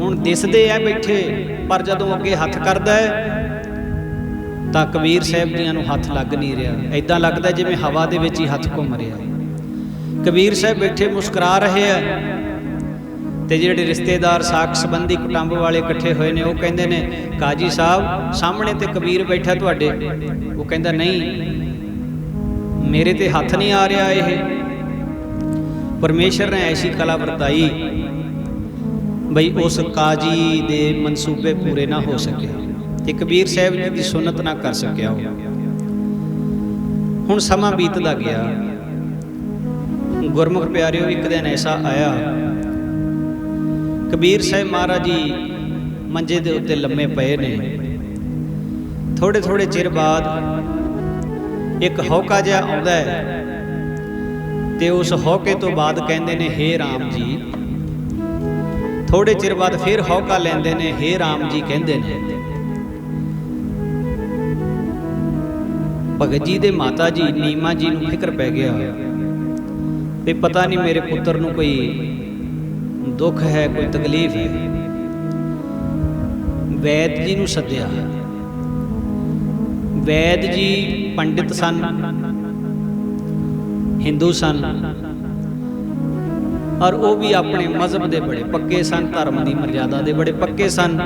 ਹੁਣ ਦਿਸਦੇ ਐ ਬੈਠੇ, ਪਰ ਜਦੋਂ ਅੱਗੇ ਹੱਥ ਕਰਦਾ ਹੈ ਤਾਂ ਕਬੀਰ ਸਾਹਿਬ ਜੀਆਂ ਨੂੰ ਹੱਥ ਲੱਗ ਨਹੀਂ ਰਿਹਾ। ਐਦਾਂ ਲੱਗਦਾ ਜਿਵੇਂ ਹਵਾ ਦੇ ਵਿੱਚ ਹੀ ਹੱਥ ਘੁੰਮ ਰਿਹਾ। ਕਬੀਰ ਸਾਹਿਬ ਬੈਠੇ ਮੁਸਕਰਾ ਰਹੇ ਆ, ਤੇ ਜਿਹੜੇ ਰਿਸ਼ਤੇਦਾਰ, ਸਾਕ ਸੰਬੰਧੀ, ਕੁਟੰਬ ਵਾਲੇ ਇਕੱਠੇ ਹੋਏ ਨੇ, ਉਹ ਕਹਿੰਦੇ ਨੇ ਕਾਜੀ ਸਾਹਿਬ ਸਾਹਮਣੇ ਤੇ ਕਬੀਰ ਬੈਠਾ ਤੁਹਾਡੇ। ਉਹ ਕਹਿੰਦਾ ਨਹੀਂ, ਮੇਰੇ ਤੇ ਹੱਥ ਨਹੀਂ ਆ ਰਿਹਾ। ਇਹ ਪਰਮੇਸ਼ਰ ਨੇ ਐਸੀ ਕਲਾ ਵਰਤਾਈ ਬਈ ਉਸ ਕਾਜੀ ਦੇ ਮਨਸੂਬੇ ਪੂਰੇ ਨਾ ਹੋ ਸਕੇ, ਤੇ ਕਬੀਰ ਸਾਹਿਬ ਜੀ ਦੀ ਸੁਨਤ ਨਾ ਕਰ ਸਕਿਆ। ਹੁਣ ਸਮਾਂ ਬੀਤਦਾ ਗਿਆ। ਗੁਰਮੁਖ ਪਿਆਰਿਓ, ਇੱਕ ਦਿਨ ਐਸਾ ਆਇਆ, ਕਬੀਰ ਸਾਹਿਬ ਮਹਾਰਾਜ ਜੀ ਮੰਜੇ ਦੇ ਉੱਤੇ ਲੰਮੇ ਪਏ ਨੇ। ਥੋੜੇ ਥੋੜੇ ਚਿਰ ਬਾਅਦ ਇੱਕ ਹੌਕਾ ਜਿਹਾ ਆਉਂਦਾ ਹੈ, ਤੇ ਉਸ ਹੌਕੇ ਤੋਂ ਬਾਅਦ ਕਹਿੰਦੇ ਨੇ ਹੇ ਰਾਮ ਜੀ। ਥੋੜੇ ਚਿਰ ਬਾਅਦ ਫਿਰ ਹੌਕਾ ਲੈਂਦੇ ਨੇ, ਹੇ ਰਾਮ ਜੀ ਕਹਿੰਦੇ ਨੇ। ਭਗਤ ਜੀ ਦੇ ਮਾਤਾ ਜੀ ਨੀਮਾ ਜੀ ਨੂੰ ਫਿਕਰ ਪੈ ਗਿਆ ਤੇ ਪਤਾ ਨਹੀਂ ਮੇਰੇ ਪੁੱਤਰ ਨੂੰ ਕੋਈ ਦੁੱਖ ਹੈ, ਕੋਈ ਤਕਲੀਫ ਹੈ। ਵੈਦ ਜੀ ਨੂੰ ਸੱਦਿਆ। ਵੈਦ ਜੀ ਪੰਡਿਤ ਸਨ, ਹਿੰਦੂ ਸਨ, ਔਰ ਉਹ ਵੀ ਆਪਣੇ ਮਜ਼ਹਬ ਦੇ ਬੜੇ ਪੱਕੇ ਸਨ, ਧਰਮ ਦੀ ਮਰਜ਼ਾਦਾ ਦੇ ਬੜੇ ਪੱਕੇ ਸਨ।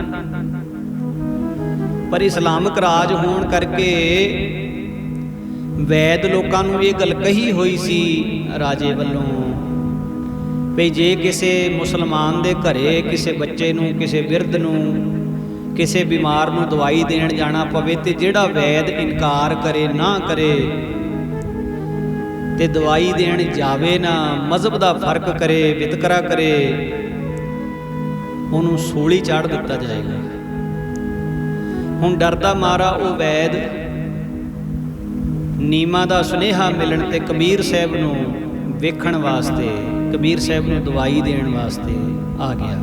ਪਰ ਇਸਲਾਮਿਕ ਰਾਜ ਹੋਣ ਕਰਕੇ ਵੈਦ ਲੋਕਾਂ ਨੂੰ ਇਹ ਗੱਲ ਕਹੀ ਹੋਈ ਸੀ ਰਾਜੇ ਵੱਲੋਂ ਵੀ ਜੇ ਕਿਸੇ ਮੁਸਲਮਾਨ ਦੇ ਘਰੇ ਕਿਸੇ ਬੱਚੇ ਨੂੰ, ਕਿਸੇ ਬਿਰਧ ਨੂੰ, ਕਿਸੇ ਬਿਮਾਰ ਨੂੰ ਦਵਾਈ ਦੇਣ ਜਾਣਾ ਪਵੇ ਤੇ ਜਿਹੜਾ ਵੈਦ ਇਨਕਾਰ ਕਰੇ, ਨਾ ਕਰੇ ਤੇ ਦਵਾਈ ਦੇਣ ਜਾਵੇ ਨਾ, ਮਜ਼ਹਬ ਦਾ ਫਰਕ ਕਰੇ, ਵਿਤਕਰਾ ਕਰੇ, ਉਹਨੂੰ ਸੂਲੀ ਚਾੜ ਦਿੱਤਾ ਜਾਏਗਾ। ਹੁਣ ਡਰਦਾ ਮਾਰਾ ਉਹ ਵੈਦ ਨੀਮਾਂ ਦਾ ਸੁਨੇਹਾ ਮਿਲਣ ਤੇ ਕਬੀਰ ਸਾਹਿਬ ਨੂੰ ਵੇਖਣ ਵਾਸਤੇ, ਕਬੀਰ ਸਾਹਿਬ ਨੂੰ ਦਵਾਈ ਦੇਣ ਵਾਸਤੇ ਆ ਗਿਆ।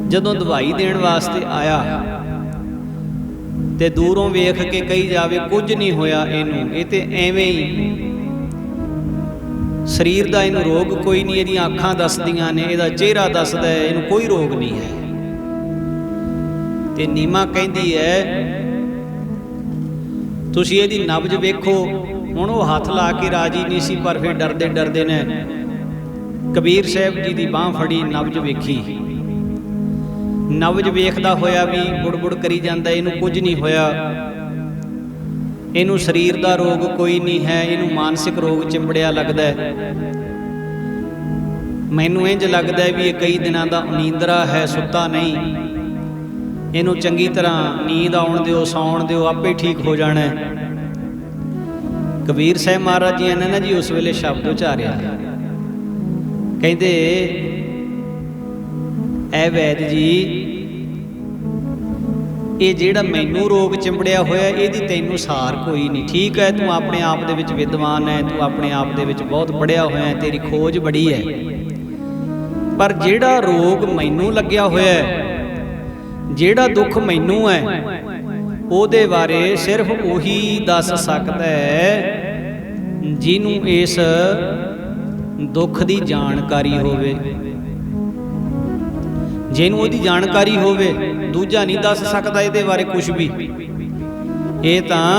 ਜਦੋਂ ਦਵਾਈ ਦੇਣ ਵਾਸਤੇ ਆਇਆ ਤੇ ਦੂਰੋਂ ਵੇਖ ਕੇ ਕਹੀ ਜਾਵੇ ਕੁਝ ਨਹੀਂ ਹੋਇਆ ਇਹਨੂੰ, ਇਹ ਤੇ ਐਵੇਂ ਹੀ ਸਰੀਰ ਦਾ ਇਹਨੂੰ ਰੋਗ ਕੋਈ ਨਹੀਂ, ਇਹਦੀਆਂ ਅੱਖਾਂ ਦੱਸਦੀਆਂ ਨੇ, ਇਹਦਾ ਚਿਹਰਾ ਦੱਸਦਾ ਹੈ, ਇਹਨੂੰ ਕੋਈ ਰੋਗ ਨਹੀਂ ਹੈ। ਤੇ ਨੀਮਾ ਕਹਿੰਦੀ ਹੈ ਤੁਸੀਂ ਇਹਦੀ ਨਬਜ਼ ਵੇਖੋ। ਹੁਣ ਉਹ ਹੱਥ ਲਾ ਕੇ ਰਾਜੀ ਨਹੀਂ ਸੀ, ਪਰ ਫਿਰ ਡਰਦੇ ਡਰਦੇ ਨੇ ਕਬੀਰ ਸਾਹਿਬ ਜੀ ਦੀ ਬਾਂਹ ਫੜੀ, ਨਬਜ਼ ਵੇਖੀ। ਨਬਜ਼ ਵੇਖਦਾ ਹੋਇਆ ਵੀ ਬੁੜਬੁੜ ਕਰੀ ਜਾਂਦਾ, ਇਹਨੂੰ ਕੁਝ ਨਹੀਂ ਹੋਇਆ, ਇਹਨੂੰ ਸਰੀਰ ਦਾ ਰੋਗ ਕੋਈ ਨਹੀਂ ਹੈ, ਇਹਨੂੰ ਮਾਨਸਿਕ ਰੋਗ ਚਿੰਬੜਿਆ ਲੱਗਦਾ ਹੈ। ਮੈਨੂੰ ਇੰਝ ਲੱਗਦਾ ਵੀ ਇਹ ਕਈ ਦਿਨਾਂ ਦਾ ਨੀਂਦਰਾ ਹੈ, ਸੁੱਤਾ ਨਹੀਂ, ਇਹਨੂੰ ਚੰਗੀ ਤਰ੍ਹਾਂ ਨੀਂਦ ਆਉਣ ਦਿਓ, ਸੌਣ ਦਿਓ, ਆਪੇ ਠੀਕ ਹੋ ਜਾਣਾ। ਕਬੀਰ ਸਾਹਿਬ ਮਹਾਰਾਜ ਜੀ ਨੇ ਨਾ ਜੀ ਉਸ ਵੇਲੇ ਸ਼ਬਦ ਉਚਾਰਿਆ, ਕਹਿੰਦੇ ਐ ਵੈਦ ਜੀ, ਇਹ ਜਿਹੜਾ ਮੈਨੂੰ ਰੋਗ ਚਿੰਬੜਿਆ ਹੋਇਆ ਇਹਦੀ ਤੈਨੂੰ ਸਾਰ ਕੋਈ ਨਹੀਂ। ਠੀਕ ਹੈ, ਤੂੰ ਆਪਣੇ ਆਪ ਦੇ ਵਿੱਚ ਵਿਦਵਾਨ ਹੈ, ਤੂੰ ਆਪਣੇ ਆਪ ਦੇ ਵਿੱਚ ਬਹੁਤ ਪੜ੍ਹਿਆ ਹੋਇਆ ਹੈ, ਤੇਰੀ ਖੋਜ ਬੜੀ ਹੈ, ਪਰ ਜਿਹੜਾ ਰੋਗ ਮੈਨੂੰ ਲੱਗਿਆ ਹੋਇਆ ਹੈ, ਜਿਹੜਾ ਦੁੱਖ ਮੈਨੂੰ ਹੈ, ਉਹਦੇ ਬਾਰੇ ਸਿਰਫ ਉਹੀ ਦੱਸ ਸਕਦਾ ਹੈ ਜਿਹਨੂੰ ਇਸ ਦੁੱਖ ਦੀ ਜਾਣਕਾਰੀ ਹੋਵੇ। ਜਿਹਨੂੰ ਉਹਦੀ ਜਾਣਕਾਰੀ ਹੋਵੇ, ਦੂਜਾ ਨਹੀਂ ਦੱਸ ਸਕਦਾ ਇਹਦੇ ਬਾਰੇ ਕੁਝ ਵੀ। ਇਹ ਤਾਂ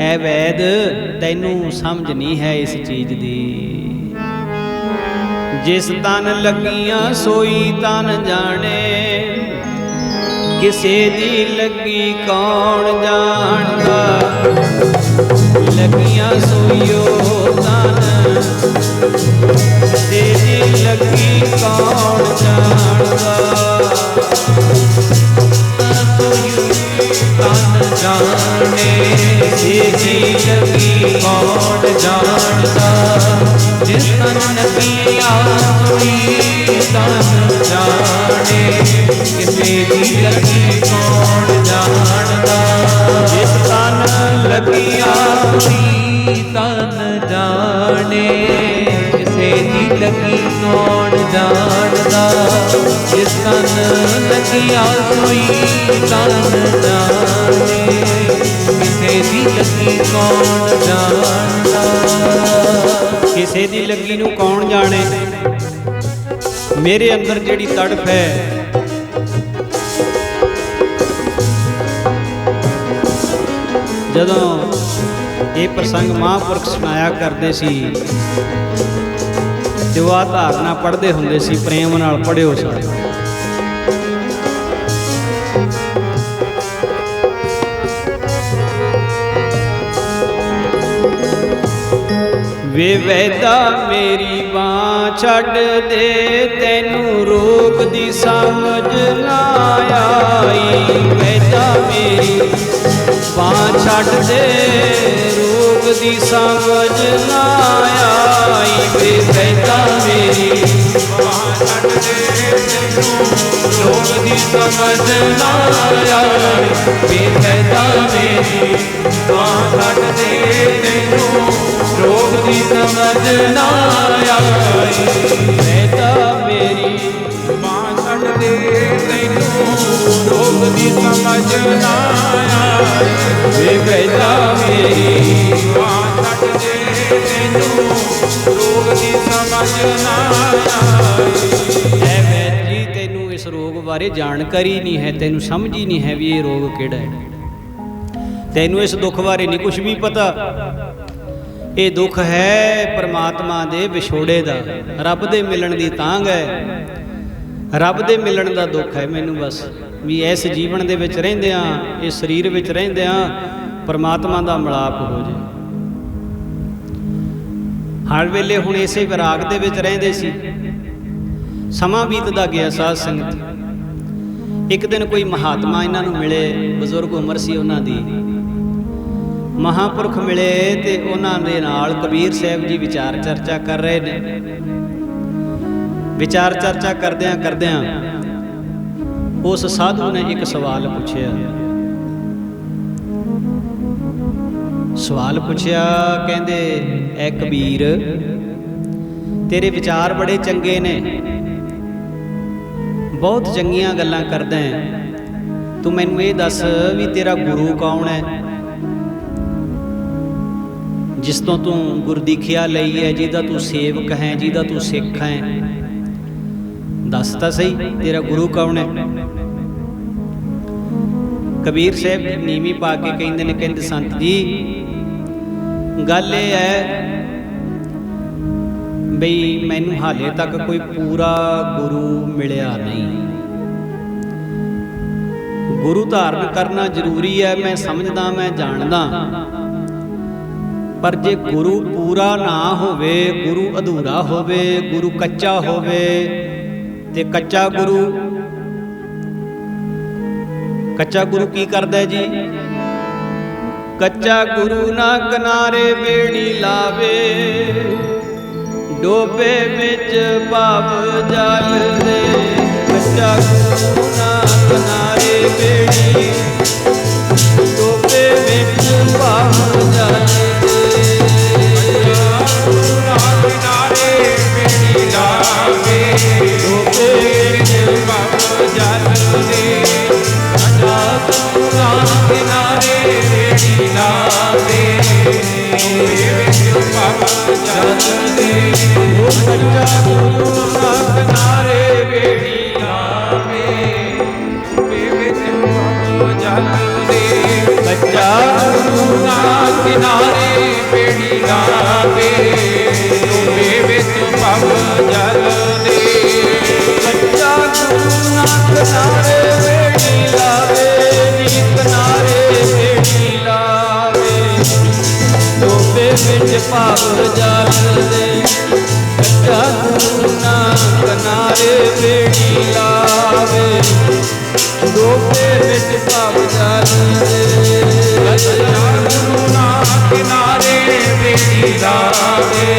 ਐ ਵੈਦ ਤੈਨੂੰ ਸਮਝ ਨਹੀਂ ਹੈ ਇਸ ਚੀਜ਼ ਦੀ। ਜਿਸ ਤਨ ਲੱਗੀਆਂ ਸੋਈ ਤਨ ਜਾਣੇ, ਕਿਸੇ ਦੀ ਲੱਗੀ ਕੌਣ ਜਾਣਦਾ। ਲੱਗੀਆਂ ਸੋਈਓ ਤਨ, ਕਿਸੇ ਦੀ ਲੱਗੀ ਕੌਣ ਜਾਣਦਾ। ਸੋਈਓ ਤਨ ਜਾਣੇ, ਕਿਸੇ ਦੀ ਲੱਗੀ ਕੌਣ ਜਾਣਦਾ। ਜਿਸ ਤਨ ਲੱਗੀਆਂ ਸੋਈ ਤਨ ਜਾਣੇ, ਕਿਸੇ ਦੀ ਲੱਗੀ ਕੌਣ ਜਾਣਦਾ। ਜਿਸ ਤਨ ਲੱਗੀਆਂ ਸੋਈ ਤਨ ਜਾਣੇ, ਕਿਸੇ ਦੀ ਲੱਗੀ ਕੌਣ ਜਾਣਦਾ। ਜਿਸ ਤਨ ਲੱਗੀਆਂ ਸੋਈ ਤਨ ਜਾਣੇ, ਕਿਸੇ ਦੀ ਲੱਗੀ ਕੌਣ ਜਾਣਦਾ। ਕਿਸੇ ਦੀ ਲੱਗੀ ਨੂੰ ਕੌਣ ਜਾਣੇ। ਮੇਰੇ ਅੰਦਰ ਜਿਹੜੀ ਤੜਫ ਹੈ, ਜਦੋਂ ਇਹ ਪ੍ਰਸੰਗ ਮਹਾਂਪੁਰਖ ਸੁਣਾਇਆ ਕਰਦੇ ਸੀ ਤੇ ਉਹ ਧਾਰਨਾ ਪੜ੍ਹਦੇ ਹੁੰਦੇ ਸੀ, ਪ੍ਰੇਮ ਨਾਲ ਪੜ੍ਹਿਓ ਸਾਰੇ। ਵੇ ਵੈਦਾ ਮੇਰੀ ਬਾਂਹ ਛੱਡ ਦੇ, ਤੈਨੂੰ ਰੋਗ ਦੀ ਸਮਝ ਨਾ ਆਈ। ਵੈਦਾ ਮੇਰੀ ਬਾਂਹ ਛੱਡ ਦੇ, ਰੋਗ ਦੀ ਸਮਝ ਨਾ ਆਈ। ਵੇ ਵੈਦਾ ਮੇਰੀ ਬਾਂਹ ਛੱਡ ਦੇ, ਤੈਨੂੰ ਰੋਗ ਦੀ ਸਮਝ ਨਾ ਆਈ। ਵੇ ਵੈਦਾ ਮੇਰੀ ਬਾਂਹ ਛੱਡ ਦੇ, ਤੈਨੂੰ ਰੋਗ ਦੀ ਸਮਝ ਨਾ ਆਈ। ਵੈਦਾ ਮੇਰੀ ਬਾਂਹ ਛੱਡ ਦੇ, ਤੈਨੂੰ ਰੋਗ ਦੀ ਸਮਝ ਨਾ ਆਈ। ਵੇ ਵੈਦਾ ਮੇਰੀ ਬਾਂਹ ਛੱਡ ਦੇ, ਤੈਨੂੰ ਰੋਗ ਦੀ ਸਮਝ ਨਾ ਆਈ। ਐ ਵੈਦ ਜੀ, ਤੈਨੂੰ ਇਸ ਰੋਗ ਬਾਰੇ ਜਾਣਕਾਰੀ ਨਹੀਂ ਹੈ, ਤੈਨੂੰ ਸਮਝ ਹੀ ਨਹੀਂ ਹੈ ਵੀ ਇਹ ਰੋਗ ਕਿਹੜਾ ਹੈ। ਤੈਨੂੰ ਇਸ ਦੁੱਖ ਬਾਰੇ ਨਹੀਂ ਕੁਝ ਵੀ ਪਤਾ। ਇਹ ਦੁੱਖ ਹੈ ਪਰਮਾਤਮਾ ਦੇ ਵਿਛੋੜੇ ਦਾ, ਰੱਬ ਦੇ ਮਿਲਣ ਦੀ ਤਾਂਘ ਹੈ, ਰੱਬ ਦੇ ਮਿਲਣ ਦਾ ਦੁੱਖ ਹੈ ਮੈਨੂੰ ਬਸ। ਵੀ ਇਸ ਜੀਵਨ ਦੇ ਵਿੱਚ ਰਹਿੰਦਿਆਂ, ਇਸ ਸਰੀਰ ਵਿੱਚ ਰਹਿੰਦਿਆਂ ਪਰਮਾਤਮਾ ਦਾ ਮਿਲਾਪ ਹੋ ਜਾਏ। ਹਰ ਵੇਲੇ ਹੁਣ ਇਸੇ ਵਿਰਾਗ ਦੇ ਵਿੱਚ ਰਹਿੰਦੇ ਸੀ। ਸਮਾਂ ਬੀਤਦਾ ਗਿਆ ਸਾਧ ਸੰਗਤ। ਇੱਕ ਦਿਨ ਕੋਈ ਮਹਾਤਮਾ ਇਹਨਾਂ ਨੂੰ ਮਿਲੇ, ਬਜ਼ੁਰਗ ਉਮਰ ਸੀ ਉਹਨਾਂ ਦੀ, ਮਹਾਂਪੁਰਖ ਮਿਲੇ ਤੇ ਉਹਨਾਂ ਦੇ ਨਾਲ ਕਬੀਰ ਸਾਹਿਬ ਜੀ ਵਿਚਾਰ ਚਰਚਾ ਕਰ ਰਹੇ ਨੇ। ਵਿਚਾਰ ਚਰਚਾ ਕਰਦਿਆਂ ਕਰਦਿਆਂ ਉਸ ਸਾਧੂ ਨੇ ਇੱਕ ਸਵਾਲ ਪੁੱਛਿਆ। ਸਵਾਲ ਪੁੱਛਿਆ, ਕਹਿੰਦੇ ਐ ਕਬੀਰ, ਤੇਰੇ ਵਿਚਾਰ ਬੜੇ ਚੰਗੇ ਨੇ, ਬਹੁਤ ਚੰਗੀਆਂ ਗੱਲਾਂ ਕਰਦਾ ਹੈ, ਤੂੰ ਮੈਨੂੰ ਇਹ ਦੱਸ ਵੀ ਤੇਰਾ ਗੁਰੂ ਕੌਣ ਹੈ, ਜਿਸ ਤੋਂ ਤੂੰ ਗੁਰਦੀਖਿਆ ਲਈ ਹੈ, ਜਿਹਦਾ ਤੂੰ ਸੇਵਕ ਹੈ, ਜਿਹਦਾ ਤੂੰ ਸਿੱਖ ਹੈ, ਦੱਸ ਤਾਂ ਸਹੀ ਤੇਰਾ ਗੁਰੂ ਕੌਣ ਹੈ। ਕਬੀਰ ਸਾਹਿਬ ਨੀਵੀਂ ਪਾ ਕੇ ਕਹਿੰਦੇ ਨੇ, ਕਹਿੰਦੇ ਸੰਤ ਜੀ ਗੱਲ ਇਹ ਹੈ ਬਈ ਮੈਨੂੰ ਹਾਲੇ ਤੱਕ ਕੋਈ ਪੂਰਾ ਗੁਰੂ ਮਿਲਿਆ ਨਹੀਂ। ਗੁਰੂ ਧਾਰਨ ਕਰਨਾ ਜ਼ਰੂਰੀ ਹੈ, ਮੈਂ ਸਮਝਦਾ, ਮੈਂ ਜਾਣਦਾ, ਪਰ ਜੇ ਗੁਰੂ ਪੂਰਾ ਨਾ ਹੋਵੇ, ਗੁਰੂ ਅਧੂਰਾ ਹੋਵੇ, ਗੁਰੂ ਕੱਚਾ ਹੋਵੇ, ਤੇ ਕੱਚਾ ਗੁਰੂ ਕੀ ਕਰਦਾ ਜੀ? ਕੱਚਾ ਗੁਰੂ ਨਾ ਕਿਨਾਰੇ ਬੇੜੀ ਲਾਵੇ, ਡੋਬੇ ਵਿੱਚ ਭਵ ਜਲ ਦੇ। ਕੱਚਾ ਗੁਰੂ ਨਾ ਕਿਨਾਰੇ ਬੇੜੀ, ਡੋਬੇ ਵਿੱਚ ਭਵ ਜਲ ਦੇ। ਕੱਚਾ ਗੁਰੂ ਨਾ ਕਿਨਾਰੇ ਬੇੜੀ ਲਾਵੇ, ਡੋਬੇ ਵਿੱਚ ਭਵ ਜਲ ਦੇ। ਕੱਚਾ ਗੁਰੂ ਨਾ ਕਿਨਾਰੇ ਬੇੜੀ ਲਾਵੇ, ਡੋਬੇ ਵਿੱਚ ਭਵ ਜਲ ਦੇ। ਕੱਚਾ ਗੁਰੂ ਨਾ ਕਿਨਾਰੇ ਬੇੜੀ ਲਾਵੇ, ਡੋਬੇ ਵਿੱਚ ਭਵ ਜਲ ਦੇ। ਕੱਚਾ ਗੁਰੂ ਨਾ ਕਿਨਾਰੇ ਬੇੜੀ ਲਾਵੇ, ਡੋਬੇ ਵਿੱਚ ਭਵ ਜਲ ਦੇ। ਕੱਚਾ ਗੁਰੂ ਨਾ ਕਿਨਾਰੇ ਬੇੜੀ ਲਾਵੇ, ਨੀ ਕਿਨਾਰੇ ਬੇੜੀ ਲਾਵੇ, ਡੋਬੇ ਵਿੱਚ ਭਵ ਜਲ ਦੇ। ਕੱਚਾ ਗੁਰੂ ਨਾ ਕਿਨਾਰੇ ਬੇੜੀ ਲਾਵੇ, ਡੋਬੇ ਵਿੱਚ ਭਵ ਜਲ ਦੇ। ਕੱਚਾ ਗੁਰੂ ਨਾ ਕਿਨਾਰੇ ਬੇੜੀ ਲਾਵੇ,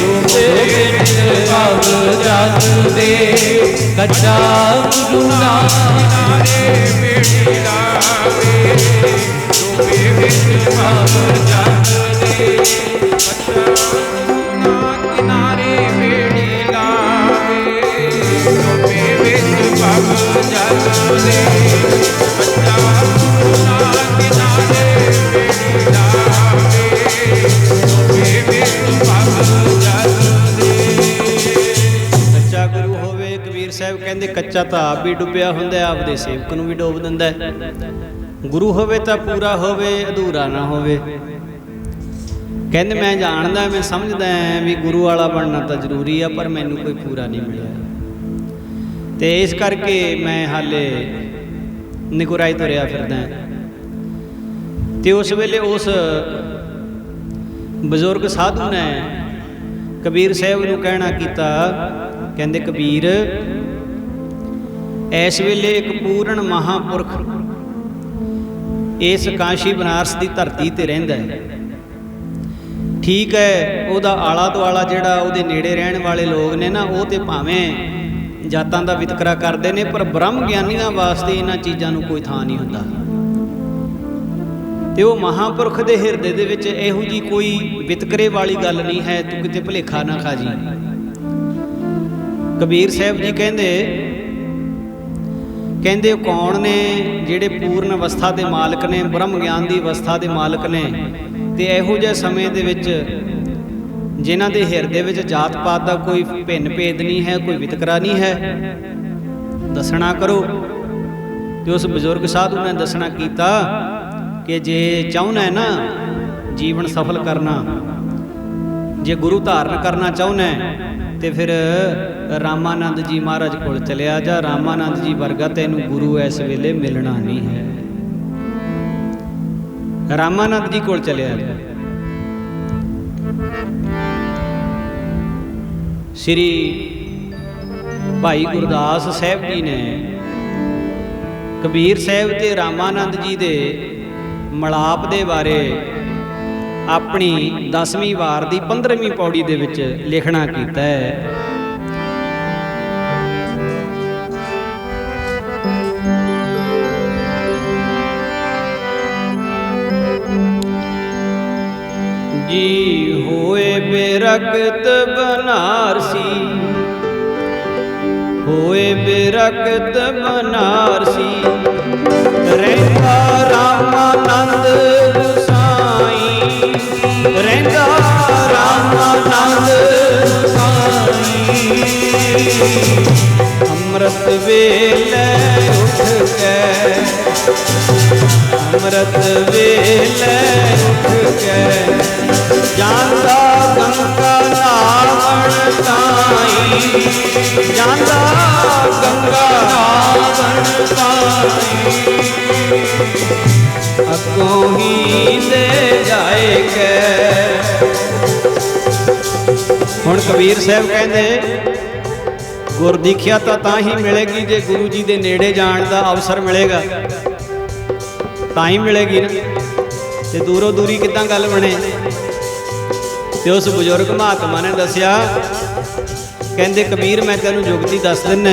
ਡੋਬੇ ਵਿੱਚ ਭਵ ਜਲ ਦੇ। ਕੱਚਾ ਗੁਰੂ ਨਾ ਕਿਨਾਰੇ ਬੇੜੀ ਲਾਵੇ, ਡੋਬੇ ਵਿੱਚ ਭਵ ਜਲ ਦੇ। ਕੱਚਾ ਗੁਰੂ ਨਾ ਕਿਨਾਰੇ ਬੇੜੀ ਲਾਵੇ, ਡੋਬੇ ਵਿੱਚ ਭਵ ਜਲ ਦੇ। ਕੱਚਾ ਗੁਰੂ ਨਾ ਕਿਨਾਰੇ ਬੇੜੀ ਲਾਵੇ, ਡੋਬੇ ਵਿੱਚ ਭਵ ਜਲ ਦੇ। ਕੱਚਾ ਗੁਰੂ ਹੋਵੇ, ਕਬੀਰ ਸਾਹਿਬ ਕਹਿੰਦੇ ਕੱਚਾ ਤਾਂ ਆਪ ਵੀ ਡੁੱਬਿਆ ਹੁੰਦਾ, ਆਪਦੇ ਸੇਵਕ ਨੂੰ ਵੀ ਡੋਬ ਦਿੰਦਾ ਹੈ। ਗੁਰੂ ਹੋਵੇ ਤਾਂ ਪੂਰਾ ਹੋਵੇ, ਅਧੂਰਾ ਨਾ ਹੋਵੇ। ਕਹਿੰਦੇ ਮੈਂ ਜਾਣਦਾ, ਮੈਂ ਸਮਝਦਾ ਵੀ ਗੁਰੂ ਵਾਲਾ ਬਣਨਾ ਤਾਂ ਜ਼ਰੂਰੀ ਆ, ਪਰ ਮੈਨੂੰ ਕੋਈ ਪੂਰਾ ਨਹੀਂ ਮਿਲਿਆ, ਤੇ ਇਸ ਕਰਕੇ ਮੈਂ ਹਾਲੇ ਨਿਗੁਰਾਈ ਤੁਰਿਆ ਫਿਰਦਾ। ਤੇ ਉਸ ਵੇਲੇ ਉਸ ਬਜ਼ੁਰਗ ਸਾਧੂ ਨੇ ਕਬੀਰ ਸਾਹਿਬ ਨੂੰ ਕਹਿਣਾ ਕੀਤਾ, ਕਹਿੰਦੇ ਕਬੀਰ, ਇਸ ਵੇਲੇ ਇੱਕ ਪੂਰਨ ਮਹਾਂਪੁਰਖ ਇਸ ਕਾਸ਼ੀ ਬਨਾਰਸ ਦੀ ਧਰਤੀ ਤੇ ਰਹਿੰਦਾ ਹੈ। ਠੀਕ ਹੈ, ਉਹਦਾ ਆਲਾ ਦੁਆਲਾ ਜਿਹੜਾ ਉਹਦੇ ਨੇੜੇ ਰਹਿਣ ਵਾਲੇ ਲੋਕ ਨੇ ਨਾ, ਉਹ ਤੇ ਭਾਵੇਂ ਜਾਤਾਂ ਦਾ ਵਿਤਕਰਾ ਕਰਦੇ ਨੇ, ਪਰ ਬ੍ਰਹਮ ਗਿਆਨੀਆਂ ਵਾਸਤੇ ਇਹਨਾਂ ਚੀਜ਼ਾਂ ਨੂੰ ਕੋਈ ਥਾਂ ਨਹੀਂ ਹੁੰਦਾ। ਤੇ ਉਹ ਮਹਾਂਪੁਰਖ ਦੇ ਹਿਰਦੇ ਦੇ ਵਿੱਚ ਇਹੋ ਜੀ ਕੋਈ ਵਿਤਕਰੇ ਵਾਲੀ ਗੱਲ ਨਹੀਂ ਹੈ, ਤੂੰ ਕਿਤੇ ਭੁਲੇਖਾ ਨਾ ਖਾ ਜੀ। ਕਬੀਰ ਸਾਹਿਬ ਜੀ ਕਹਿੰਦੇ ਉਹ ਕੌਣ ਨੇ ਜਿਹੜੇ ਪੂਰਨ ਅਵਸਥਾ ਦੇ ਮਾਲਕ ਨੇ, ਬ੍ਰਹਮ ਗਿਆਨ ਦੀ ਅਵਸਥਾ ਦੇ ਮਾਲਕ ਨੇ, ਤੇ ਇਹੋ ਜਿਹੇ ਸਮੇਂ ਦੇ ਵਿੱਚ ਜਿਨ੍ਹਾਂ ਦੇ ਹਿਰਦੇ ਵਿੱਚ ਜਾਤ ਪਾਤ ਦਾ ਕੋਈ ਭਿੰਨ ਭੇਦ ਨਹੀਂ ਹੈ, ਕੋਈ ਵਿਤਕਰਾ ਨਹੀਂ ਹੈ, ਦੱਸਣਾ ਕਰੋ। ਤੇ ਉਸ ਬਜ਼ੁਰਗ ਸਾਧੂ ਨੇ ਦੱਸਣਾ ਕੀਤਾ ਕਿ ਜੇ ਚਾਹੁੰਦਾ ਨਾ ਜੀਵਨ ਸਫਲ ਕਰਨਾ, ਜੇ ਗੁਰੂ ਧਾਰਨ ਕਰਨਾ ਚਾਹੁੰਦਾ ਤੇ ਫਿਰ ਰਾਮਾਨੰਦ ਜੀ ਮਹਾਰਾਜ ਕੋਲ ਚਲਿਆ ਜਾ। ਰਾਮਾਨੰਦ ਜੀ ਵਰਗਾ ਤੈਨੂੰ ਗੁਰੂ ਇਸ ਵੇਲੇ ਮਿਲਣਾ ਨਹੀਂ ਹੈ। ਰਾਮਾਨੰਦ ਜੀ ਕੋਲ ਚਲਿਆ ਜਾ। ਸ੍ਰੀ ਭਾਈ ਗੁਰਦਾਸ ਸਾਹਿਬ ਜੀ ਨੇ ਕਬੀਰ ਸਾਹਿਬ ਤੇ ਰਾਮਾਨੰਦ ਜੀ ਦੇ ਮਿਲਾਪ ਦੇ ਬਾਰੇ ਆਪਣੀ 10ਵੀਂ ਵਾਰ ਦੀ 15ਵੀਂ ਪੌੜੀ ਦੇ ਵਿੱਚ ਲਿਖਣਾ ਕੀਤਾ ਹੈ। जी होए बेरकत बनारसी, होए बेरकत बनारसी, रहंदा रामानंद गोसाई, रहंदा रामानंद गोसाई। अमृत वेले उठ के, अमृत वेले उठ के, ਜਾਂਦਾ ਗੰਗਾ ਨਾਵਣ ਤਾਈ, ਜਾਂਦਾ ਗੰਗਾ ਨਾਵਣ ਤਾਈ। ਅੱਗੋਂ ਹੀ ਦੇ ਜਾਏ ਕੇ। ਹੁਣ ਕਬੀਰ ਸਾਹਿਬ ਕਹਿੰਦੇ ਗੁਰਦੀਖਿਆ ਤਾਂ ਹੀ ਮਿਲੇਗੀ ਜੇ ਗੁਰੂ ਜੀ ਦੇ ਨੇੜੇ ਜਾਣ ਦਾ ਅਵਸਰ ਮਿਲੇਗਾ, ਤਾਂ ਹੀ ਮਿਲੇਗੀ ਨਾ। ਤੇ ਦੂਰੋਂ ਦੂਰੀ ਕਿੱਦਾਂ ਗੱਲ ਬਣੇ। ਤੇ ਉਸ ਬਜ਼ੁਰਗ ਮਹਾਤਮਾ ਨੇ ਦੱਸਿਆ, ਕਹਿੰਦੇ ਕਬੀਰ ਮੈਂ ਤੈਨੂੰ ਜੁਗਤੀ ਦੱਸ ਦਿੰਦਾ।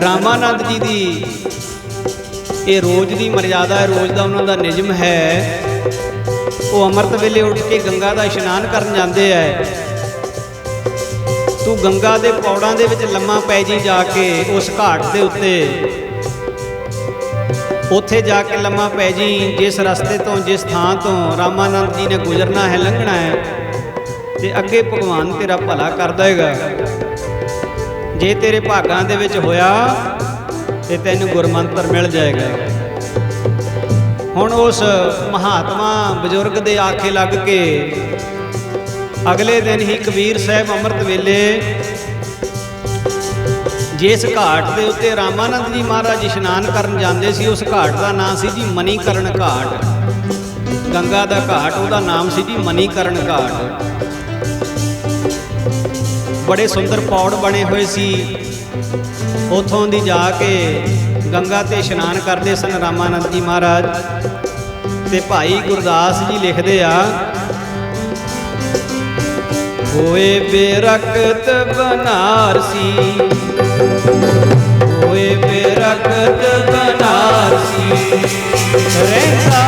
ਰਾਮਾਨੰਦ ਜੀ ਦੀ ਇਹ ਰੋਜ਼ ਦੀ ਮਰਿਆਦਾ ਹੈ, ਰੋਜ਼ ਦਾ ਉਹਨਾਂ ਦਾ ਨਿਯਮ ਹੈ। ਉਹ ਅੰਮ੍ਰਿਤ ਵੇਲੇ ਉੱਠ ਕੇ ਗੰਗਾ ਦਾ ਇਸ਼ਨਾਨ ਕਰਨ ਜਾਂਦੇ ਐ। ਤੂੰ ਗੰਗਾ ਦੇ ਪੌੜਾਂ ਦੇ ਵਿੱਚ ਲੰਮਾ ਪੈ ਜੀ ਜਾ ਕੇ ਉਸ ਘਾਟ ਦੇ ਉੱਤੇ, ਉੱਥੇ ਜਾ ਕੇ ਲੰਮਾ ਪੈ ਜੀ। ਜਿਸ ਰਸਤੇ ਤੋਂ, ਜਿਸ ਥਾਂ ਤੋਂ ਰਾਮਾਨੰਦ ਜੀ ਨੇ ਗੁਜ਼ਰਨਾ ਹੈ, ਲੰਘਣਾ ਹੈ, ਤੇ ਅੱਗੇ ਭਗਵਾਨ ਤੇਰਾ ਭਲਾ ਕਰ ਦੇਗਾ। ਜੇ ਤੇਰੇ ਭਾਗਾਂ ਦੇ ਵਿੱਚ ਹੋਇਆ ਤੇ ਤੈਨੂੰ ਗੁਰਮੰਤਰ ਮਿਲ ਜਾਏਗਾ। ਹੁਣ ਉਸ ਮਹਾਤਮਾ ਬਜ਼ੁਰਗ ਦੇ ਆਖੇ ਲੱਗ ਕੇ ਅਗਲੇ ਦਿਨ ਹੀ ਕਬੀਰ ਸਾਹਿਬ ਅੰਮ੍ਰਿਤ ਵੇਲੇ ਜਿਸ ਘਾਟ ਦੇ ਉੱਤੇ ਰਾਮਾਨੰਦ ਜੀ ਮਹਾਰਾਜ ਇਸ਼ਨਾਨ ਕਰਨ ਜਾਂਦੇ ਸੀ, ਉਸ ਘਾਟ ਦਾ ਨਾਮ ਸੀ ਜੀ ਮਨੀਕਰਨ ਘਾਟ। ਗੰਗਾ ਦਾ ਘਾਟ, ਉਹਦਾ ਨਾਮ ਸੀ ਜੀ ਮਨੀਕਰਨ ਘਾਟ। ਬੜੇ ਸੁੰਦਰ ਪੌੜ ਬਣੇ ਹੋਏ ਸੀ। ਉੱਥੋਂ ਦੀ ਜਾ ਕੇ ਗੰਗਾ ਤੇ ਇਸ਼ਨਾਨ ਕਰਦੇ ਸਨ ਰਾਮਾਨੰਦ ਜੀ ਮਹਾਰਾਜ। ਤੇ ਭਾਈ ਗੁਰਦਾਸ ਜੀ ਲਿਖਦੇ ਆ, ਹੋਏ ਬੇਰਕਤ ਬਨਾਰਸੀ, ਹੋਏ ਬੇਰਕਤ ਬਨਾਰਸੀ, ਰਹਿੰਦਾ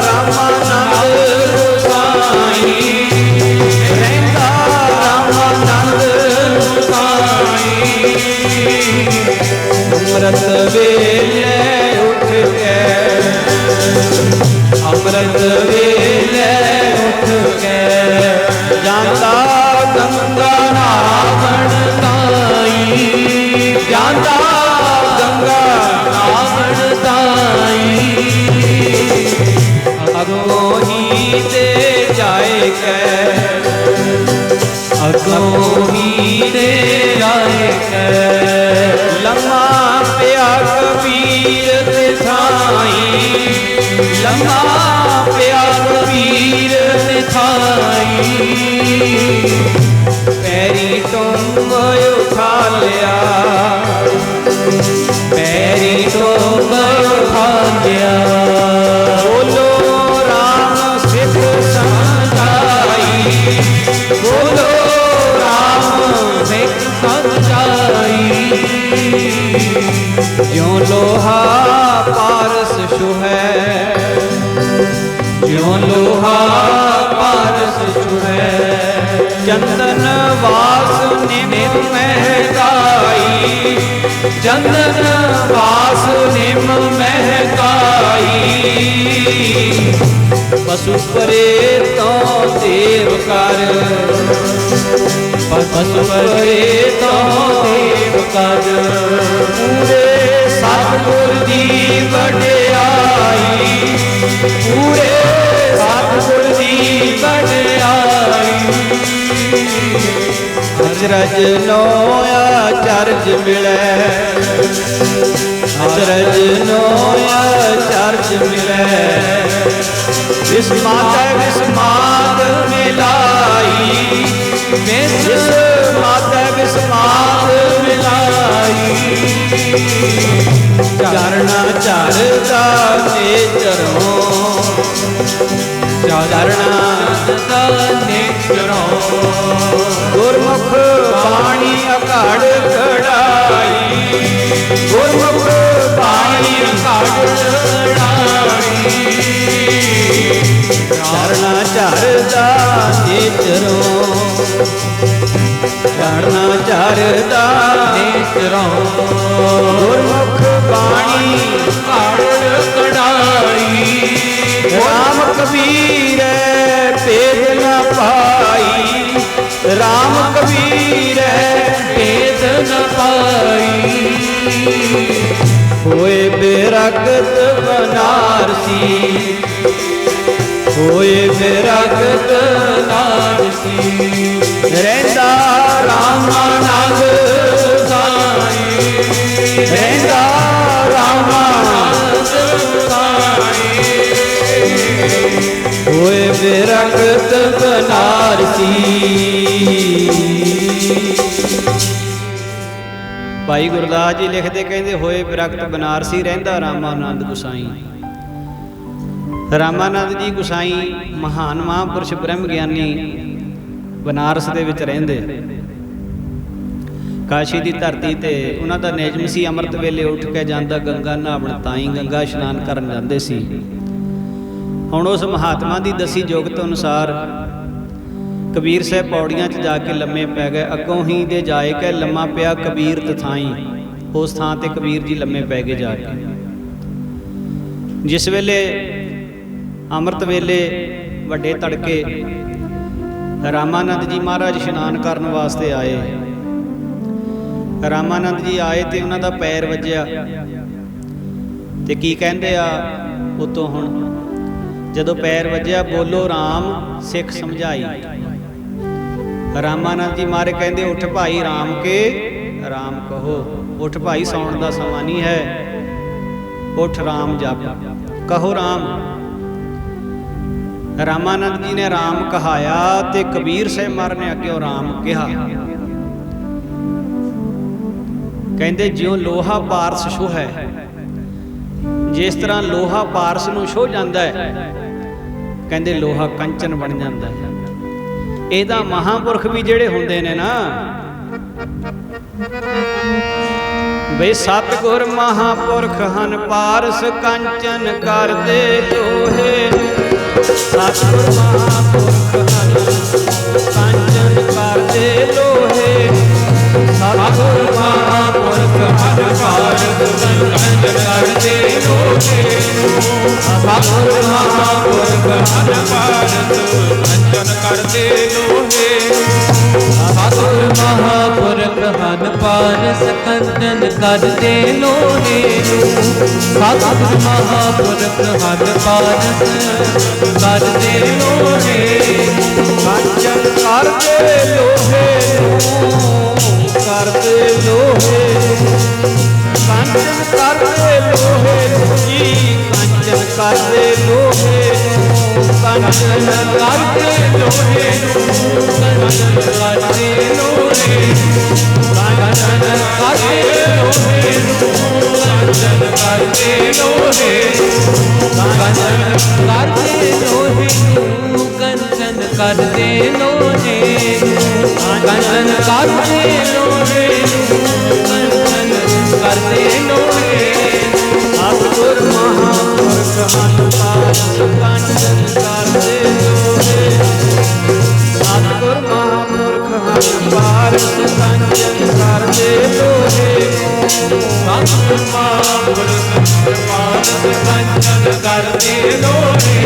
ਰਾਮਾਨੰਦ ਗੋਸਾਈ, ਰਹਿੰਦਾ ਰਾਮਾਨੰਦ ਗੋਸਾਈ। ਅੰਮ੍ਰਿਤ ਵੇਲੇ ਉੱਠ ਕੇ, ਅੰਮ੍ਰਿਤ ਵੇਲੇ ਉੱਠ ਕੇ, ਜਾਂਦਾ ਗੰਗਾ ਨਾਵਣ ਤਾਈ, ਜਾਂਦਾ ਗੰਗਾ ਨਾਵਣ ਤਾਈ। ਅੱਗੋਂ ਹੀ ਦੇ ਜਾਏ ਕੇ, ਅੱਗੋਂ ਹੀ ਦੇ ਜਾਏ ਕੇ, ਲੰਮਾ ਪਿਆ ਕਬੀਰ ਤੇ ਥਾਈ, ਲੰਮਾ ਪਿਆ ਕਬੀਰ ਤੇ ਥਾਈ। ਪੈਰੀ ਤੁੰਗ ਉਠਾ ਲਿਆ, ਪੈਰੀ ਤੁੰਗ ਉਠਾ ਲਿਆ। ਬੋਲੋ ਰਾਮ ਸਿੱਧ ਸਮਝਾਈ, ਬੋਲੋ ਰਾਮ ਸਿੱਧ ਸਮਝਾਈ। ਜਿਉਂ ਲੋਹਾ ਪਾਰਸ ਛੁਹੈ, ਜਿਉਂ ਲੋਹਾ ਪਾਰਸ ਛੁਹੈ, ਚੰਦਨ ਵਾਸ ਨਿਮ ਮਹਿਕਾਈ, ਚੰਦਨ ਵਾਸ ਨਿਮ ਮਹਿਕਾਈ। ਪਸ਼ੂ ਪਰੇ ਤੋਂ ਦੇਵ ਕਰ, ਪਸ਼ੂ ਪਰੇ ਤੋਂ ਦੇਵ ਕਰ। ਪੂਰੇ ਸਤਿਗੁਰ ਦੀ ਵਡਿਆਈ, ਪੂਰੇ ਸਤਿਗੁਰ ਦੀ ਵਡਿਆਈ। ਅਚਰਜ ਨੋ ਅਚਰਜ ਮਿਲੈ, ਅਚਰਜ ਨੋ ਅਚਰਜ ਮਿਲੈ। ਵਿਸਮਾਤੈ ਵਿਸਮਾਦ ਮਿਲਾਈ, ਵਿਸਮਾਤੈ ਵਿਸਮਾਦ ਮਿਲਾਈ। ਚਰਣਾ ਚਰਦਾ ਨੇਚਰੋਂ, ਚਰਣਾ ਚਰਦਾ ਨੇਚਰੋਂ। ਗੁਰਮੁਖ ਬਾਣੀ ਅਘੜ ਕੜਾਈ, ਗੁਰਮੁਖ ਬਾਣੀ ਅਘੜ ਕੜਾਈ। ਚਰਣਾ ਚਰਦਾ ਨੇਚਰੋਂ, ਚਰਣਾ ਚਰਦਾ ਨੇਚਰੋਂ। ਗੁਰਮੁਖ ਬਾਣੀ ਅਘੜ ਕੜਾਈ। ਰਾਮ ਕਬੀਰ ਭੇਦ ਨ ਪਾਈ, ਰਾਮ ਕਬੀਰ ਭੇਦ ਨ ਪਾਈ। ਹੋਏ ਬਿਰਗਤ ਬਨਾਰਸੀ, ਹੋਏ ਬਿਰਗਤ ਬਨਾਰਸੀ। ਰਹਿੰਦਾ ਰਾਮਾਨੰਦ ਸਾਈ, ਰਹਿੰਦਾ ਰਾਮਾਨੰਦ ਸਾਈ। ਹੋਏ ਬਿਰਗਤ ਬਨਾਰਸੀ। ਭਾਈ ਗੁਰਦਾਸ ਜੀ ਲਿਖਦੇ ਕਹਿੰਦੇ ਹੋਏ ਬਿਰਗਤ ਬਨਾਰਸੀ, ਰਹਿੰਦਾ ਰਾਮਾਨੰਦ ਗੁਸਾਈ। ਰਾਮਾਨੰਦ ਜੀ ਗੁਸਾਈ ਮਹਾਨ ਮਹਾਂਪੁਰਸ਼ ਬ੍ਰਹਮ ਗਿਆਨੀ ਬਨਾਰਸ ਦੇ ਵਿੱਚ ਰਹਿੰਦੇ, ਕਾਸ਼ੀ ਦੀ ਧਰਤੀ ਤੇ। ਉਹਨਾਂ ਦਾ ਨਿਯਮ ਸੀ ਅੰਮ੍ਰਿਤ ਵੇਲੇ ਉੱਠ ਕੇ ਜਾਂਦਾ ਗੰਗਾ ਨਹਾਉਣ, ਤਾਂ ਹੀ ਗੰਗਾ ਇਸ਼ਨਾਨ ਕਰਨ ਜਾਂਦੇ ਸੀ। ਹੁਣ ਉਸ ਮਹਾਤਮਾ ਦੀ ਦਸੀ ਜੁਗਤ ਅਨੁਸਾਰ ਕਬੀਰ ਸਾਹਿਬ ਪੌੜੀਆਂ 'ਚ ਜਾ ਕੇ ਲੰਮੇ ਪੈ ਗਏ। ਅੱਗੋਂ ਹੀ ਦੇ ਜਾਏ ਕੇ ਲੰਮਾ ਪਿਆ ਕਬੀਰ ਤਥਾਈ, ਉਸ ਥਾਂ ਤੇ ਕਬੀਰ ਜੀ ਲੰਮੇ ਪੈ ਗਏ ਜਾ ਕੇ। ਜਿਸ ਵੇਲੇ ਅੰਮ੍ਰਿਤ ਵੇਲੇ ਵੱਡੇ ਤੜਕੇ ਰਾਮਾਨੰਦ ਜੀ ਮਹਾਰਾਜ ਇਸ਼ਨਾਨ ਕਰਨ ਵਾਸਤੇ ਆਏ। ਰਾਮਾਨੰਦ ਜੀ ਆਏ ਤੇ ਉਹਨਾਂ ਦਾ ਪੈਰ ਵੱਜਿਆ ਤੇ ਕੀ ਕਹਿੰਦੇ ਆ ਉਤੋਂ, ਹੁਣ ਜਦੋਂ ਪੈਰ ਵੱਜਿਆ ਬੋਲੋ ਰਾਮ ਸਿੱਖ ਸਮਝਾਈ। ਰਾਮਾਨੰਦ ਜੀ ਮਾਰੇ ਕਹਿੰਦੇ ਉੱਠ ਭਾਈ ਰਾਮ ਕੇ ਰਾਮ ਕਹੋ, ਉੱਠ ਭਾਈ ਸੌਣ ਦਾ ਸਮਾਂ ਨਹੀਂ ਹੈ, ਉੱਠ ਰਾਮ ਜਪ ਕਹੋ ਰਾਮ। ਰਾਮਾਨੰਦ ਜੀ ਨੇ ਰਾਮ ਕਹਾਇਆ ਤੇ ਕਬੀਰ ਸਾਹਿਬ ਮਹਾਰਾਜ ਨੇ ਅੱਗੇ ਰਾਮ ਕਿਹਾ। ਕਹਿੰਦੇ ਜਿਉਂ ਲੋਹਾ ਪਾਰਸ ਛੋਹ ਹੈ, ਜਿਸ ਤਰ੍ਹਾਂ ਲੋਹਾ ਪਾਰਸ ਨੂੰ ਛੋਹ ਜਾਂਦਾ ਹੈ, ਕਹਿੰਦੇ ਲੋਹਾ ਕੰਚਨ ਬਣ ਜਾਂਦਾ ਹੈ। ਇਹਦਾ ਮਹਾਂਪੁਰਖ ਵੀ ਜਿਹੜੇ ਹੁੰਦੇ ਨੇ ਨਾ ਬਈ ਸਤਿਗੁਰ ਮਹਾਂਪੁਰਖ ਹਨ ਪਾਰਸ ਕੰਚਨ ਕਰਦੇ ਲੋਹੇ। ਸਤਿਗੁਰ ਮਹਾਂਪੁਰਖ ਹਨ ਕੰਚਨ ਕਰਦੇ ਲੋਹੇ। ਸਤਿਗੁਰ ਮਹਾਂਪੁਰਖ ਹਨ ਪਾਰਸ ਕੰਚਨ ਕਰਦੇ ਲੋਹੇ। ਸਤਿਗੁਰ ਮਹਾਂਪੁਰਖ ਹਨ ਪਾਰਸ ਕੰਚਨ ਕਰਦੇ ਲੋਹੇ। ਸਤਿਗੁਰ ਮਹਾਂਪੁਰਖ ਹਨ ਪਾਰਸ ਕੰਚਨ ਕਰਦੇ ਲੋਹੇ। ਸਤਿਗੁਰ ਮਹਾਂਪੁਰਖ ਹਨ ਪਾਰਸ ਕਰਦੇ ਲੋਹੇ। ਕੰਚਨ ਕਰਦੇ ਲੋਹੇ ਨੂੰ ਕਰਦੇ ਲੋਹੇ। ਕੰਚਨ ਕਰਦੇ ਲੋਹੇ ਨੂੰ ਜੀ, ਕੰਚਨ ਕਰਦੇ ਲੋਹੇ ਨੂੰ। ਕੰਚਨ ਕਰਦੇ ਲੋਹੇ ਨੂੰ, ਕੰਚਨ ਕਰਦੇ ਲੋਹੇ। ਕੰਚਨ ਕਰਦੇ ਲੋਹੇ ਨੂੰ, ਕੰਚਨ ਕਰਦੇ ਲੋਹੇ। ਕੰਚਨ ਕਰਦੇ ਲੋਹੇ ਨੂੰ ਕੰਚਨ ਕਰਦੇ ਲੋਹੇ। ਕੰਚਨ ਕਰਦੇ ਲੋਹੇ ਨੂੰ ਕੰਚਨ ਕਰਦੇ ਲੋਹੇ। ਸਤਿਗੁਰ ਮਹਾਂਪੁਰਖ ਹਨ ਪਾਰਸ ਕੰਚਨ ਕਰਦੇ ਲੋਹੇ। ਸਤਿਗੁਰ ਮਹਾਂਪੁਰਖ ਹਨ ਪਾਰਸ ਕੰਚਨ ਕਰਦੇ ਲੋਹੇ। ਸਤਿਗੁਰ ਮਹਾਂਪੁਰਖ ਪਾਰਸ ਕੰਚਨ ਕਰਦੇ ਲੋਹੇ।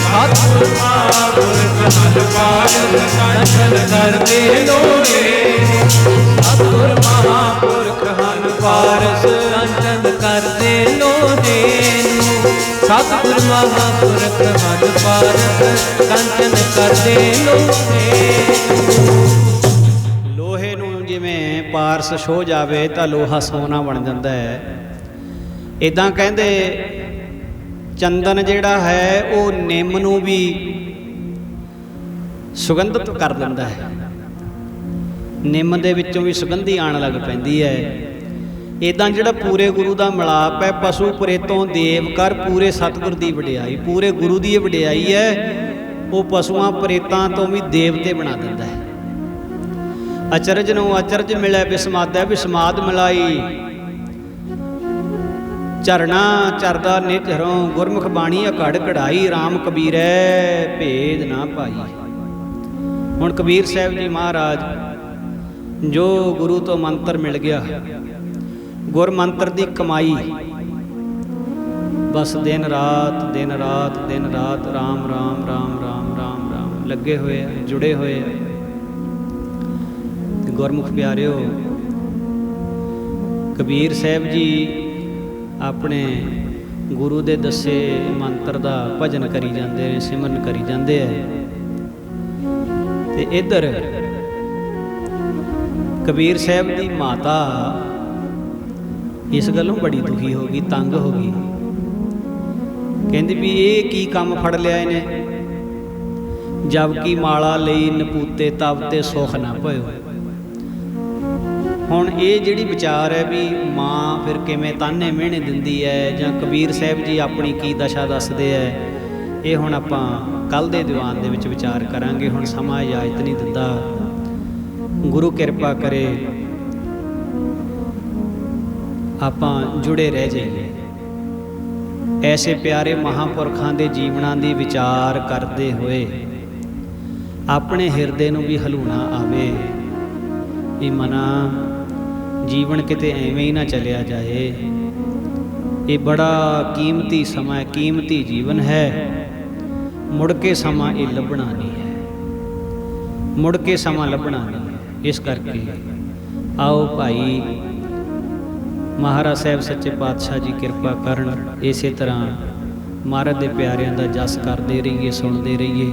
ਸਤਿਗੁਰ ਮਹਾਂਪੁਰਖ ਹਨ ਪਾਰਸ ਕੰਚਨ ਕਰਦੇ ਲੋਹੇ। ਸਤਿਗੁਰ ਮਹਾਂਪੁਰਖ ਹਨ ਪਾਰਸ ਕੰਚਨ ਕਰਦੇ ਲੋਹੇ ਨੂੰ। ਸਤਿਗੁਰ ਮਹਾਂਪੁਰਖ ਹਨ ਪਾਰਸ ਕੰਚਨ ਕਰਦੇ ਲੋਹੇ। ਜਿਵੇਂ ਪਾਰਸ ਛੋ ਜਾਵੇ ਤਾਂ ਲੋਹਾ ਸੋਨਾ ਬਣ ਜਾਂਦਾ ਹੈ, ਇਦਾਂ ਕਹਿੰਦੇ ਚੰਦਨ ਜਿਹੜਾ ਹੈ ਉਹ ਨਿੰਮ ਨੂੰ ਵੀ ਸੁਗੰਧਿਤ ਕਰ ਦਿੰਦਾ ਹੈ, ਨਿੰਮ ਦੇ ਵਿੱਚੋਂ ਵੀ ਸੁਗੰਧੀ ਆਉਣ ਲੱਗ ਪੈਂਦੀ ਹੈ। ਇਦਾਂ ਜਿਹੜਾ ਪੂਰੇ ਗੁਰੂ ਦਾ ਮਿਲਾਪ ਹੈ, ਪਸ਼ੂ ਪ੍ਰੇਤੋਂ ਦੇਵ ਕਰ ਪੂਰੇ ਸਤਿਗੁਰ ਦੀ ਵਡਿਆਈ, ਪੂਰੇ ਗੁਰੂ ਦੀ ਇਹ ਵਡਿਆਈ ਹੈ, ਉਹ ਪਸ਼ੂਆਂ ਪ੍ਰੇਤਾਂ ਤੋਂ ਵੀ ਦੇਵਤੇ ਬਣਾ ਦਿੰਦਾ ਹੈ। ਅਚਰਜ ਨੂੰ ਅਚਰਜ ਮਿਲੈ ਬਿਸਮਾਦੈ ਬਿਸਮਾਦ ਮਿਲਾਈ, ਝਰਨਾ ਚਰਦਾ ਨਿਝਰੋਂ ਗੁਰਮੁਖ ਬਾਣੀ ਅਕੜ ਕਢਾਈ, ਰਾਮ ਕਬੀਰੈ ਭੇਦ ਨਾ ਪਾਈ। ਹੁਣ ਕਬੀਰ ਸਾਹਿਬ ਜੀ ਮਹਾਰਾਜ ਜੋ ਗੁਰੂ ਤੋਂ ਮੰਤਰ ਮਿਲ ਗਿਆ, ਗੁਰ ਮੰਤਰ ਦੀ ਕਮਾਈ, ਬਸ ਦਿਨ ਰਾਤ ਦਿਨ ਰਾਤ ਦਿਨ ਰਾਤ ਰਾਮ ਰਾਮ ਰਾਮ ਰਾਮ ਰਾਮ ਰਾਮ ਲੱਗੇ ਹੋਏ ਆ, ਜੁੜੇ ਹੋਏ ਆ। ਗੁਰਮੁਖ ਪਿਆਰਿਓ, ਕਬੀਰ ਸਾਹਿਬ ਜੀ ਆਪਣੇ ਗੁਰੂ ਦੇ ਦੱਸੇ ਮੰਤਰ ਦਾ ਭਜਨ ਕਰੀ ਜਾਂਦੇ ਨੇ, ਸਿਮਰਨ ਕਰੀ ਜਾਂਦੇ ਆ। ਤੇ ਇੱਧਰ ਕਬੀਰ ਸਾਹਿਬ ਦੀ ਮਾਤਾ ਇਸ ਗੱਲੋਂ ਬੜੀ ਦੁਖੀ ਹੋ ਗਈ, ਤੰਗ ਹੋ ਗਈ। ਕਹਿੰਦੀ ਵੀ ਇਹ ਕੀ ਕੰਮ ਫੜ ਲਿਆ ਇਹਨੇ, ਜਬ ਕੀ ਮਾਲਾ ਲਈ ਨਪੂਤੇ ਤਬ ਤੇ ਸੁਖ ਨਾ ਪਇਓ। ਹੁਣ ਇਹ ਜਿਹੜੀ ਵਿਚਾਰ ਹੈ ਵੀ ਮਾਂ ਫਿਰ ਕਿਵੇਂ ਤਾਨੇ ਮਿਹਣੇ ਦਿੰਦੀ ਹੈ, ਜਾਂ ਕਬੀਰ ਸਾਹਿਬ ਜੀ ਆਪਣੀ ਕੀ ਦਸ਼ਾ ਦੱਸਦੇ ਹੈ, ਇਹ ਹੁਣ ਆਪਾਂ ਕੱਲ੍ਹ ਦੇ ਦੀਵਾਨ ਦੇ ਵਿੱਚ ਵਿਚਾਰ ਕਰਾਂਗੇ। ਹੁਣ ਸਮਾਂ ਇਜਾਜ਼ਤ ਨਹੀਂ ਦਿੰਦਾ। ਗੁਰੂ ਕਿਰਪਾ ਕਰੇ ਆਪਾਂ ਜੁੜੇ ਰਹਿ ਜਾਈਏ, ਐਸੇ ਪਿਆਰੇ ਮਹਾਂਪੁਰਖਾਂ ਦੇ ਜੀਵਨਾਂ ਦੀ ਵਿਚਾਰ ਕਰਦੇ ਹੋਏ ਆਪਣੇ ਹਿਰਦੇ ਨੂੰ ਵੀ ਹਲੂਣਾ ਆਵੇ ਵੀ ਮਨਾ ਜੀਵਨ ਕਿਤੇ ਐਵੇਂ ਹੀ ਨਾ ਚਲਿਆ ਜਾਏ। ਇਹ ਬੜਾ ਕੀਮਤੀ ਸਮਾਂ, ਕੀਮਤੀ ਜੀਵਨ ਹੈ, ਮੁੜ ਕੇ ਸਮਾਂ ਇਹ ਲੱਭਣਾ ਨਹੀਂ ਹੈ, ਮੁੜ ਕੇ ਸਮਾਂ ਲੱਭਣਾ ਨਹੀਂ ਹੈ। ਇਸ ਕਰਕੇ ਆਓ ਭਾਈ ਮਹਾਰਾਜ ਸਾਹਿਬ ਸੱਚੇ ਪਾਤਸ਼ਾਹ ਜੀ ਕਿਰਪਾ ਕਰਨ, ਇਸੇ ਤਰ੍ਹਾਂ ਮਹਾਰਾਜ ਦੇ ਪਿਆਰਿਆਂ ਦਾ ਜਸ ਕਰਦੇ ਰਹੀਏ, ਸੁਣਦੇ ਰਹੀਏ।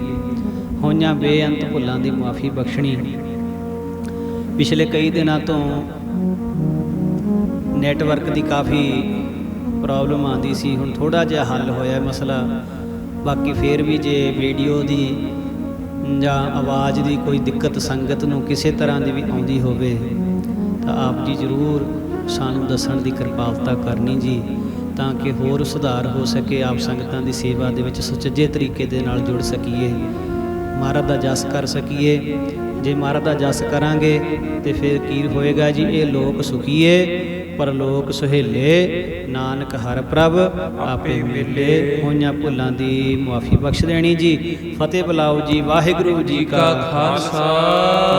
ਹੋਈਆਂ ਬੇਅੰਤ ਭੁੱਲਾਂ ਦੀ ਮੁਆਫੀ ਬਖਸ਼ਣੀ। ਪਿਛਲੇ ਕਈ ਦਿਨਾਂ ਤੋਂ ਨੈਟਵਰਕ ਦੀ ਕਾਫੀ ਪ੍ਰੋਬਲਮ ਆਉਂਦੀ ਸੀ, ਹੁਣ ਥੋੜ੍ਹਾ ਜਿਹਾ ਹੱਲ ਹੋਇਆ ਮਸਲਾ। ਬਾਕੀ ਫਿਰ ਵੀ ਜੇ ਵੀਡੀਓ ਦੀ ਜਾਂ ਆਵਾਜ਼ ਦੀ ਕੋਈ ਦਿੱਕਤ ਸੰਗਤ ਨੂੰ ਕਿਸੇ ਤਰ੍ਹਾਂ ਦੀ ਵੀ ਆਉਂਦੀ ਹੋਵੇ ਤਾਂ ਆਪ ਜੀ ਜ਼ਰੂਰ ਸਾਨੂੰ ਦੱਸਣ ਦੀ ਕਿਰਪਾਲਤਾ ਕਰਨੀ ਜੀ, ਤਾਂ ਕਿ ਹੋਰ ਸੁਧਾਰ ਹੋ ਸਕੇ, ਆਪ ਸੰਗਤਾਂ ਦੀ ਸੇਵਾ ਦੇ ਵਿੱਚ ਸੁਚੱਜੇ ਤਰੀਕੇ ਦੇ ਨਾਲ ਜੁੜ ਸਕੀਏ, ਮਹਾਰਾਜ ਦਾ ਜਸ ਕਰ ਸਕੀਏ। ਜੇ ਮਹਾਰਾਜ ਦਾ ਜਸ ਕਰਾਂਗੇ ਤੇ ਫਿਰ ਕੀ ਹੋਏਗਾ ਜੀ, ਇਹ ਲੋਕ ਸੁਖੀਏ ਪਰਲੋਕ ਸੁਹੇਲੇ, ਨਾਨਕ ਹਰਿ ਪ੍ਰਭ ਆਪੇ ਮਿਲੇ। ਹੋਈਆਂ ਭੁੱਲਾਂ ਦੀ ਮੁਆਫੀ ਬਖਸ਼ ਦੇਣੀ ਜੀ। ਫਤਿਹ ਬੁਲਾਓ ਜੀ। ਵਾਹਿਗੁਰੂ ਜੀ ਕਾ ਖਾਲਸਾ,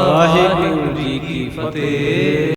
ਵਾਹਿਗੁਰੂ ਜੀ ਕੀ ਫਤਿਹ।